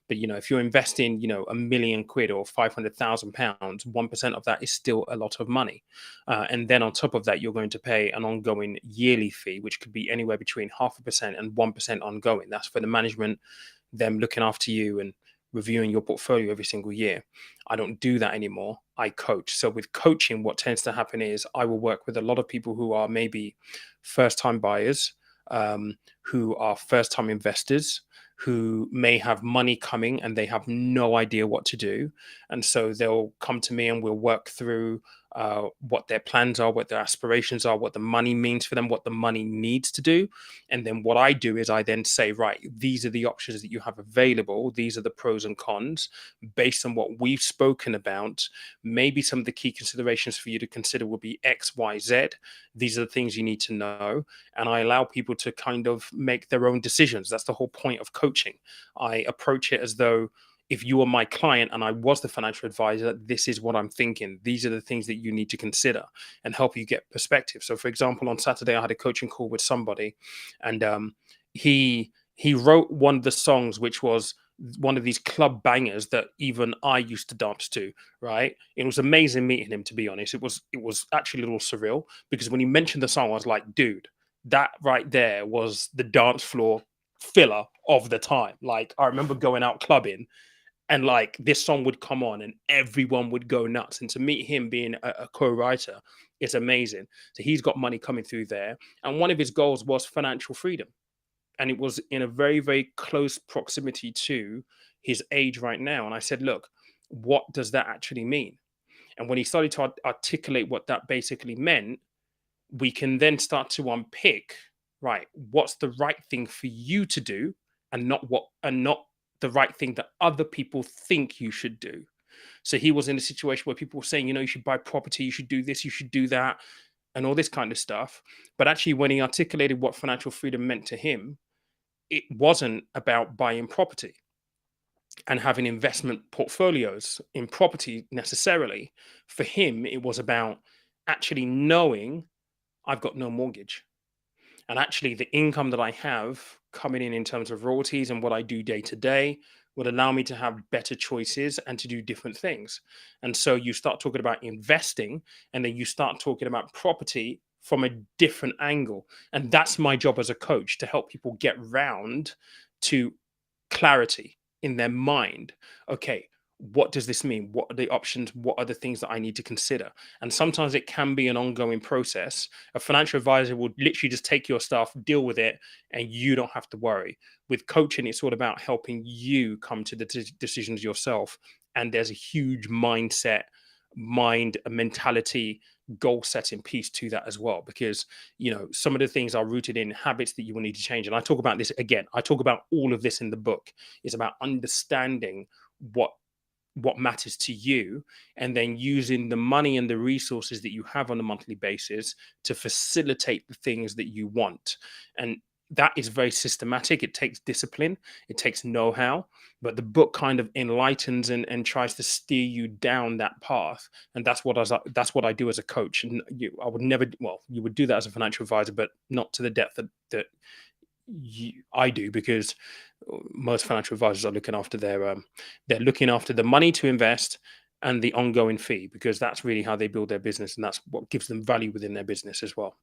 But if you're investing, £1,000,000 or £500,000, 1% of that is still a lot of money. And then on top of that, you're going to pay an ongoing yearly fee, which could be anywhere between 0.5% and 1% ongoing. That's for the management, them looking after you and reviewing your portfolio every single year. I don't do that anymore. I coach. So with coaching, what tends to happen is I will work with a lot of people who are maybe first-time buyers, who are first-time investors, who may have money coming and they have no idea what to do. And so they'll come to me and we'll work through what their plans are, what their aspirations are, what the money means for them, what the money needs to do. And then what I do is I then say, right, these are the options that you have available. These are the pros and cons based on what we've spoken about. Maybe some of the key considerations for you to consider will be X, Y, Z. These are the things you need to know. And I allow people to kind of make their own decisions. That's the whole point of coaching. I approach it as though if you are my client and I was the financial advisor, this is what I'm thinking. These are the things that you need to consider and help you get perspective. So, for example, on Saturday, I had a coaching call with somebody, and he wrote one of the songs, which was one of these club bangers that even I used to dance to. Right? It was amazing meeting him. To be honest, it was actually a little surreal, because when he mentioned the song, I was like, dude, that right there was the dance floor filler of the time. Like, I remember going out clubbing and like this song would come on and everyone would go nuts. And to meet him being a co-writer, it's amazing. So he's got money coming through there. And one of his goals was financial freedom. And it was in a very, very close proximity to his age right now. And I said, look, what does that actually mean? And when he started to articulate what that basically meant, we can then start to unpick, right, what's the right thing for you to do, and not the right thing that other people think you should do. So he was in a situation where people were saying, you should buy property, you should do this, you should do that, and all this kind of stuff. But actually, when he articulated what financial freedom meant to him, it wasn't about buying property and having investment portfolios in property necessarily. For him, it was about actually knowing I've got no mortgage. And actually, the income that I have coming in terms of royalties and what I do day to day would allow me to have better choices and to do different things. And so you start talking about investing, and then you start talking about property from a different angle. And that's my job as a coach, to help people get round to clarity in their mind. Okay, what does this mean? What are the options? What are the things that I need to consider? And sometimes it can be an ongoing process. A financial advisor will literally just take your stuff, deal with it, and you don't have to worry. With coaching, it's all about helping you come to the decisions yourself. And there's a huge mentality, goal setting piece to that as well, because some of the things are rooted in habits that you will need to change. And I talk about this again. I talk about all of this in the book. It's about understanding what matters to you, and then using the money and the resources that you have on a monthly basis to facilitate the things that you want. And that is very systematic. It takes discipline, it takes know-how, but the book kind of enlightens and tries to steer you down that path. And that's what I do as a coach. And I would never, well, you would do that as a financial advisor, but not to the depth that I do, because most financial advisors are looking after they're looking after the money to invest and the ongoing fee, because that's really how they build their business, and that's what gives them value within their business as well.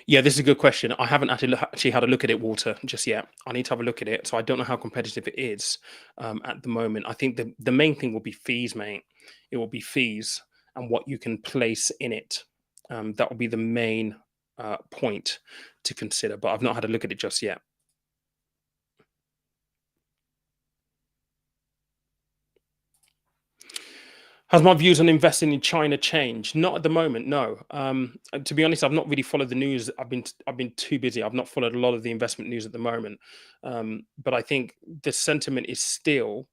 Yeah, this is a good question. I haven't actually had a look at it, Walter, just yet. I need to have a look at it, so I don't know how competitive it is at the moment. I think the main thing will be fees, mate. It will be fees and what you can place in it. That will be the main point to consider. But I've not had a look at it just yet. Has my views on investing in China changed? Not at the moment, no. To be honest, I've not really followed the news. I've been too busy. I've not followed a lot of the investment news at the moment. But I think the sentiment is still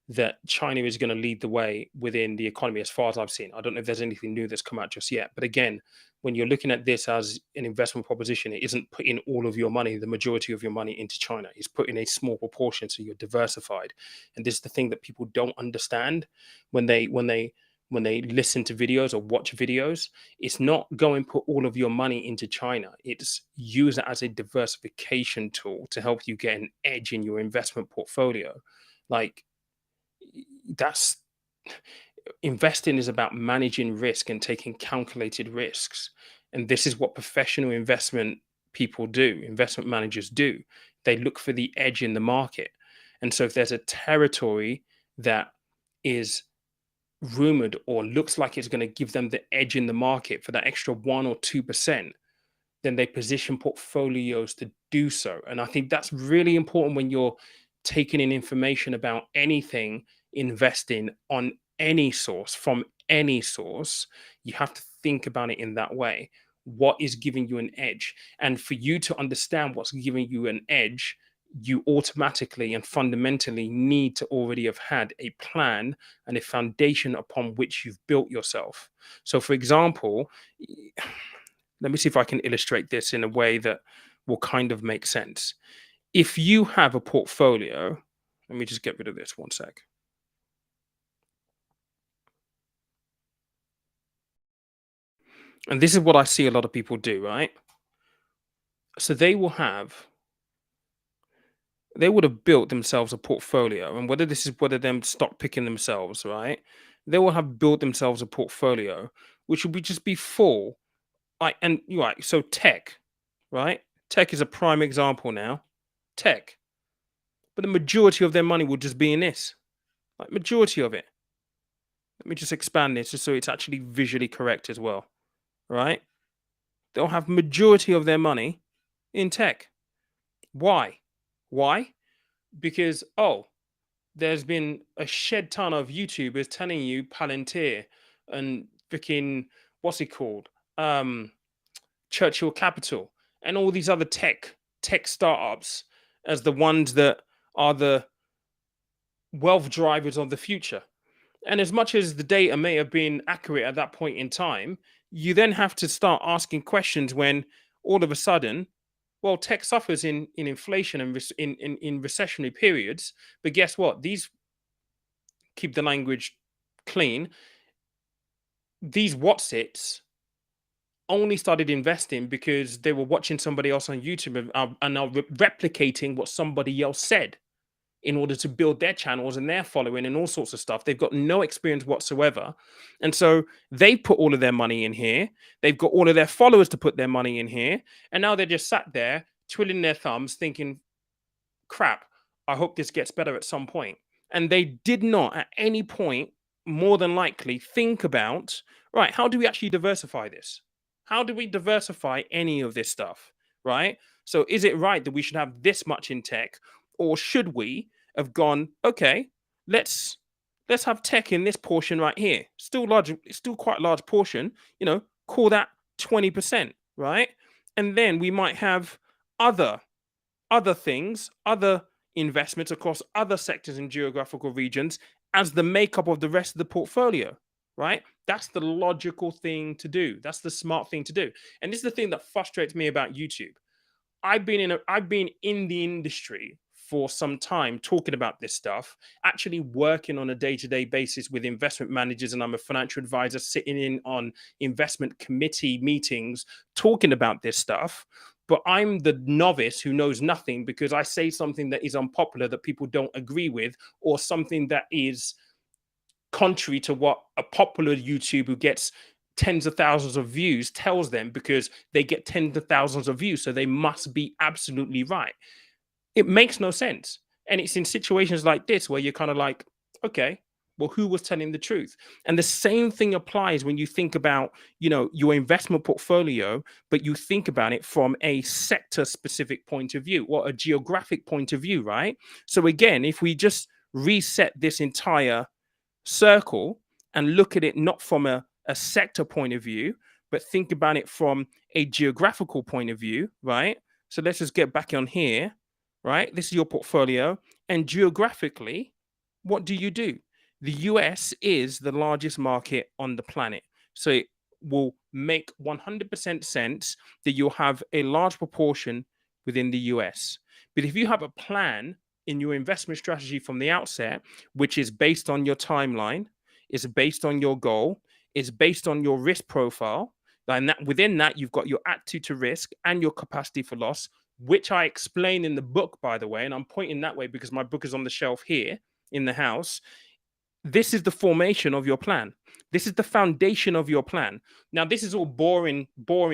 that China is going to lead the way within the economy, as far as I've seen. I don't know if there's anything new that's come out just yet. But again, when you're looking at this as an investment proposition, it isn't putting all of your money, the majority of your money, into China. It's putting a small proportion, so you're diversified. And this is the thing that people don't understand when they listen to videos or watch videos. It's not go and put all of your money into China. It's use it as a diversification tool to help you get an edge in your investment portfolio. Like, that's investing is about managing risk and taking calculated risks. And this is what professional investment people do, investment managers do. They look for the edge in the market. And so if there's a territory that is rumored or looks like it's going to give them the edge in the market for that extra 1 or 2%, then they position portfolios to do so. And I think that's really important when you're taking in information about anything, investing on any source, from any source. You have to think about it in that way. What is giving you an edge? And for you to understand what's giving you an edge, you automatically and fundamentally need to already have had a plan and a foundation upon which you've built yourself. So, for example, let me see if I can illustrate this in a way that will kind of make sense. If you have a portfolio, let me just get rid of this one sec. And this is what I see a lot of people do, right? So they would have built themselves a portfolio, and whether them stock picking themselves, right? They will have built themselves a portfolio, which would just be full. Like, and you're right. So tech, right? Tech is a prime example now. Tech, but the majority of their money will just be in this. Like, majority of it. Let me just expand this just so it's actually visually correct as well, right? They'll have majority of their money in tech. Why? Why? Because there's been a shed ton of YouTubers telling you Palantir and freaking what's it called? Churchill Capital and all these other tech startups as the ones that are the wealth drivers of the future. And as much as the data may have been accurate at that point in time, you then have to start asking questions when all of a sudden, well, tech suffers in inflation and in recessionary periods. But guess what? These, keep the language clean, these Watsits only started investing because they were watching somebody else on YouTube and are replicating what somebody else said. in order to build their channels and their following and all sorts of stuff. They've got no experience whatsoever. And so they put all of their money in here. They've got all of their followers to put their money in here. And now they're just sat there twiddling their thumbs thinking, crap, I hope this gets better at some point. And they did not at any point, more than likely, think about, right, how do we actually diversify this? How do we diversify any of this stuff? Right? So is it right that we should have this much in tech? Or should we have gone, okay, let's have tech in this portion right here. Still large, still quite a large portion, call that 20%, right? And then we might have other things, other investments across other sectors and geographical regions as the makeup of the rest of the portfolio, right? That's the logical thing to do. That's the smart thing to do. And this is the thing that frustrates me about YouTube. I've been in the industry for some time talking about this stuff, actually working on a day-to-day basis with investment managers, and I'm a financial advisor sitting in on investment committee meetings talking about this stuff. But I'm the novice who knows nothing because I say something that is unpopular that people don't agree with, or something that is contrary to what a popular YouTube who gets tens of thousands of views tells them, because they get tens of thousands of views, so they must be absolutely right. It makes no sense. And it's in situations like this where you're kind of like, okay, well, who was telling the truth? And the same thing applies when you think about, your investment portfolio, but you think about it from a sector specific point of view or a geographic point of view, right? So again, if we just reset this entire circle and look at it not from a sector point of view, but think about it from a geographical point of view, right? So let's just get back on here, right? This is your portfolio. And geographically, what do? The US is the largest market on the planet. So it will make 100% sense that you'll have a large proportion within the US. But if you have a plan in your investment strategy from the outset, which is based on your timeline, is based on your goal, is based on your risk profile, and that within that you've got your attitude to risk and your capacity for loss, which I explain in the book, by the way, and I'm pointing that way because my book is on the shelf here in the house. This is the formation of your plan. This is the foundation of your plan. Now, this is all boring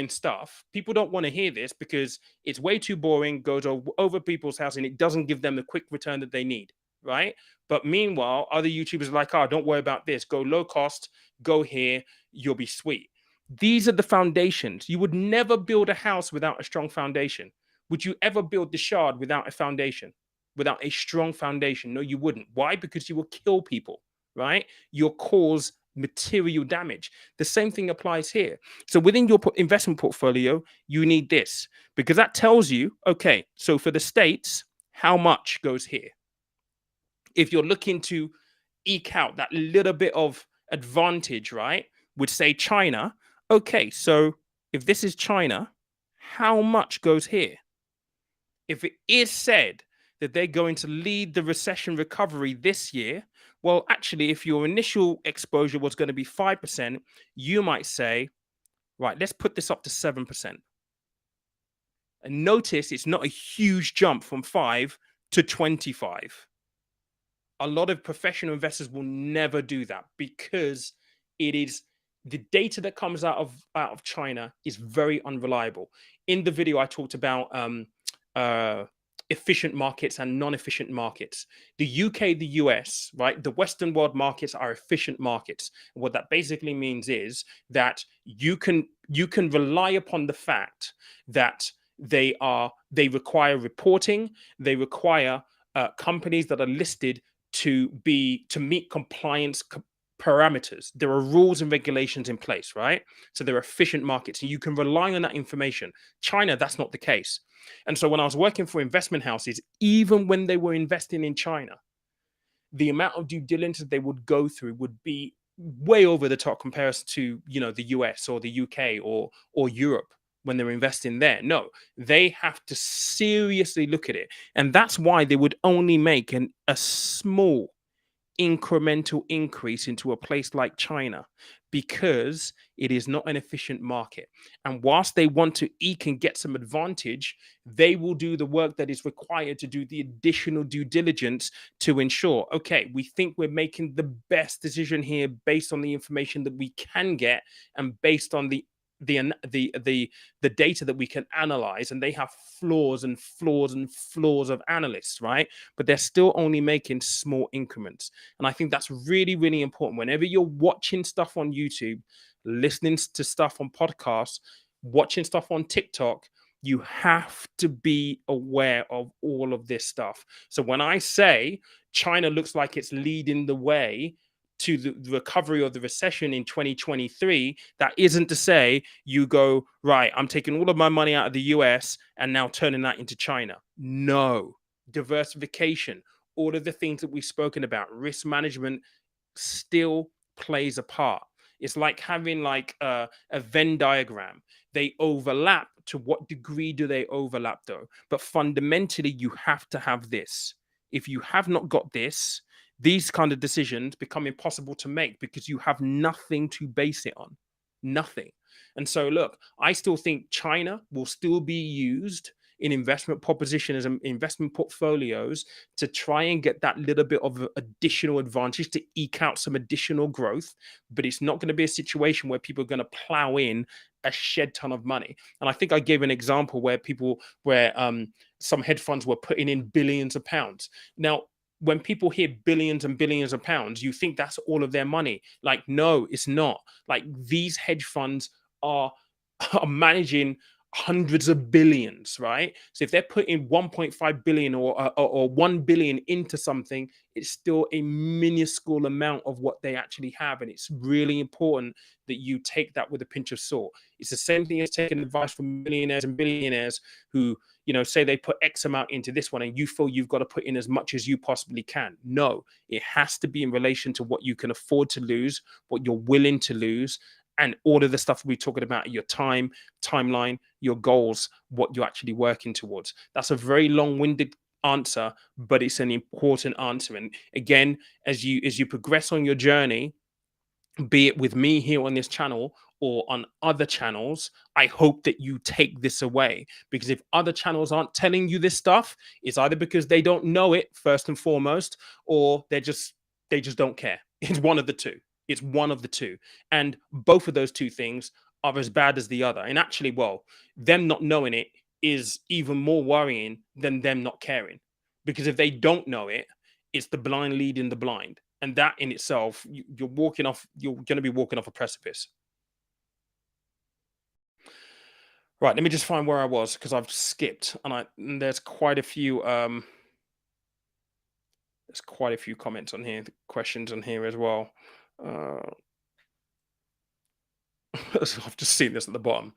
stuff. People don't want to hear this because it's way too boring, goes over people's house, and it doesn't give them the quick return that they need, right? But meanwhile, other YouTubers are like, oh, don't worry about this. Go low cost, go here, you'll be sweet. These are the foundations. You would never build a house without a strong foundation. Would you ever build the Shard without a foundation, without a strong foundation? No, you wouldn't. Why? Because you will kill people, right? You'll cause material damage. The same thing applies here. So within your investment portfolio, you need this, because that tells you, okay, so for the States, how much goes here? If you're looking to eke out that little bit of advantage, right, would say China, okay, so if this is China, how much goes here? If it is said that they're going to lead the recession recovery this year, well, actually, if your initial exposure was going to be 5%, you might say, right, let's put this up to 7%. And notice it's not a huge jump from 5 to 25. A lot of professional investors will never do that because it is the data that comes out of China is very unreliable. In the video, I talked about efficient markets and non-efficient markets. The UK, the US, right? The Western world markets are efficient markets. What that basically means is that you can rely upon the fact that they require reporting, they require companies that are listed to meet compliance parameters. There are rules and regulations in place, right? So they're efficient markets and you can rely on that information. China, that's not the case. And so when I was working for investment houses, even when they were investing in China, the amount of due diligence they would go through would be way over the top compared to, the US or the UK or Europe when they're investing there. No, they have to seriously look at it. And that's why they would only make a small incremental increase into a place like China because it is not an efficient market. And whilst they want to eke and get some advantage, they will do the work that is required to do the additional due diligence to ensure, okay, we think we're making the best decision here based on the information that we can get and based on the data that we can analyze. And they have flaws and flaws and flaws of analysts, right? But they're still only making small increments. And I think that's really, really important. Whenever you're watching stuff on YouTube, listening to stuff on podcasts, watching stuff on TikTok, you have to be aware of all of this stuff. So when I say China looks like it's leading the way to the recovery of the recession in 2023, that isn't to say you go, right, I'm taking all of my money out of the US and now turning that into China. No. Diversification, all of the things that we've spoken about, risk management still plays a part. It's like having like a Venn diagram. They overlap. To what degree do they overlap though? But fundamentally, you have to have this. If you have not got this, these kind of decisions become impossible to make because you have nothing to base it on. Nothing. And so, look, I still think China will still be used in investment propositions and investment portfolios to try and get that little bit of additional advantage to eke out some additional growth. But it's not going to be a situation where people are going to plow in a shed ton of money. And I think I gave an example where some hedge funds were putting in billions of pounds. Now, when people hear billions and billions of pounds, you think that's all of their money. Like, no, it's not. Like, these hedge funds are managing hundreds of billions, right? So if they're putting 1.5 billion or 1 billion into something, it's still a minuscule amount of what they actually have. And it's really important that you take that with a pinch of salt. It's the same thing as taking advice from millionaires and billionaires who, say they put X amount into this one and you feel you've got to put in as much as you possibly can. No, it has to be in relation to what you can afford to lose, what you're willing to lose, and all of the stuff we're talking about, your timeline, your goals, what you're actually working towards. That's a very long-winded answer, but it's an important answer. And again, as you progress on your journey, be it with me here on this channel or on other channels, I hope that you take this away. Because if other channels aren't telling you this stuff, it's either because they don't know it first and foremost, or they just don't care. It's one of the two. It's one of the two. And both of those two things are as bad as the other. And actually, well, them not knowing it is even more worrying than them not caring. Because if they don't know it, it's the blind leading the blind. And that in itself, you're going to be walking off a precipice. Right, let me just find where I was because I've skipped and there's quite a few comments on here, questions on here as well. I've just seen this at the bottom.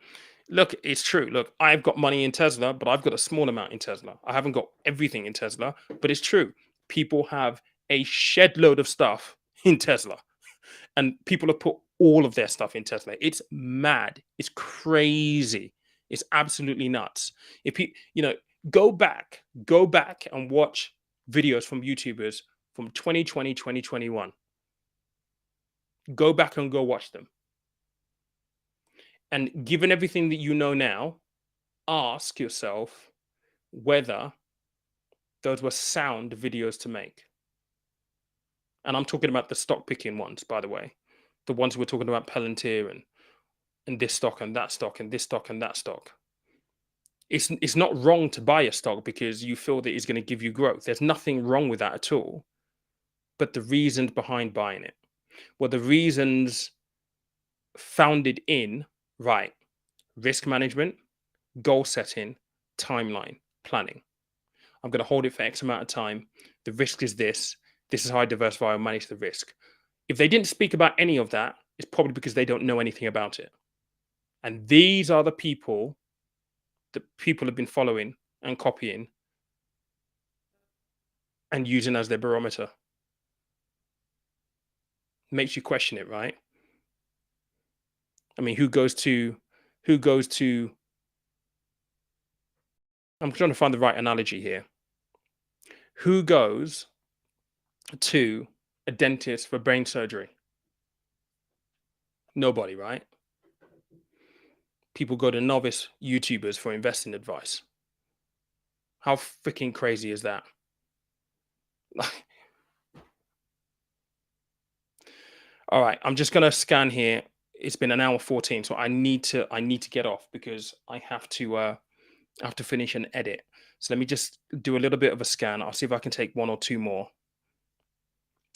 Look, it's true. Look, I've got money in Tesla, but I've got a small amount in Tesla. I haven't got everything in Tesla, but it's true. People have a shed load of stuff in Tesla, and people have put all of their stuff in Tesla. It's mad. It's crazy. It's absolutely nuts. If go back and watch videos from YouTubers from 2020, 2021. Go back and go watch them. And given everything that you know now, ask yourself whether those were sound videos to make. And I'm talking about the stock picking ones, by the way. The ones we're talking about Palantir and this stock and that stock and this stock and that stock. It's not wrong to buy a stock because you feel that it's going to give you growth. There's nothing wrong with that at all. But the reasons behind buying it, well, the reasons founded in, right, risk management, goal setting, timeline, planning. I'm going to hold it for X amount of time. The risk is this. This is how I diversify and manage the risk. If they didn't speak about any of that, it's probably because they don't know anything about it. And these are the people that people have been following and copying and using as their barometer. Makes you question it, right? I mean, who goes to I'm trying to find the right analogy here. Who goes to a dentist for brain surgery? Nobody, right? People go to novice YouTubers for investing advice. How freaking crazy is that? All right, I'm just gonna scan here. It's been an hour 14, so I need to get off because I have to finish an edit. So let me just do a little bit of a scan. I'll see if I can take one or two more.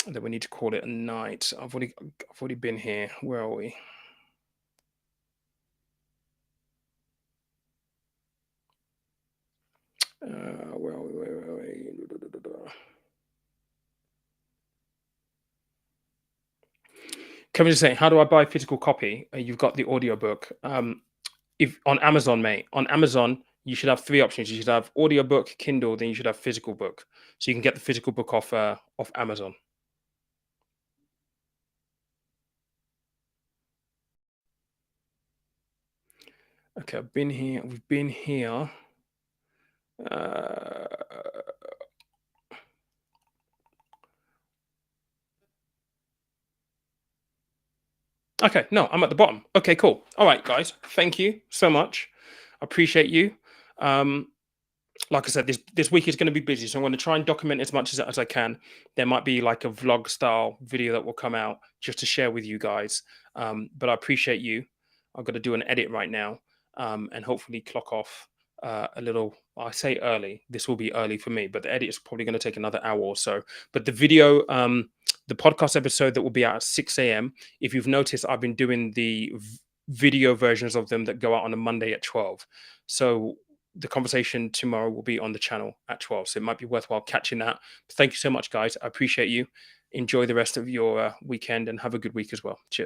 And then we need to call it a night. I've already been here. Where are we? Where are we? Where are we? Kevin is saying, how do I buy physical copy? You've got the audiobook. If on Amazon, mate, on Amazon, you should have three options. You should have audiobook, Kindle, then you should have physical book. So you can get the physical book off Amazon. Okay, I've been here. We've been here. Uh, okay, no, I'm at the bottom. Okay, cool. All right, guys. Thank you so much. I appreciate you. Um, like I said, this week is going to be busy, so I'm going to try and document as much as I can. There might be like a vlog style video that will come out just to share with you guys. But I appreciate you. I'm going to do an edit right now, and hopefully clock off a little. I say early. This will be early for me, but the edit is probably going to take another hour or so. But the video, the podcast episode that will be out at 6 a.m. If you've noticed, I've been doing the video versions of them that go out on a Monday at 12. So the conversation tomorrow will be on the channel at 12, so it might be worthwhile catching that. But thank you so much, guys. I appreciate you. Enjoy the rest of your weekend and have a good week as well. Cheers.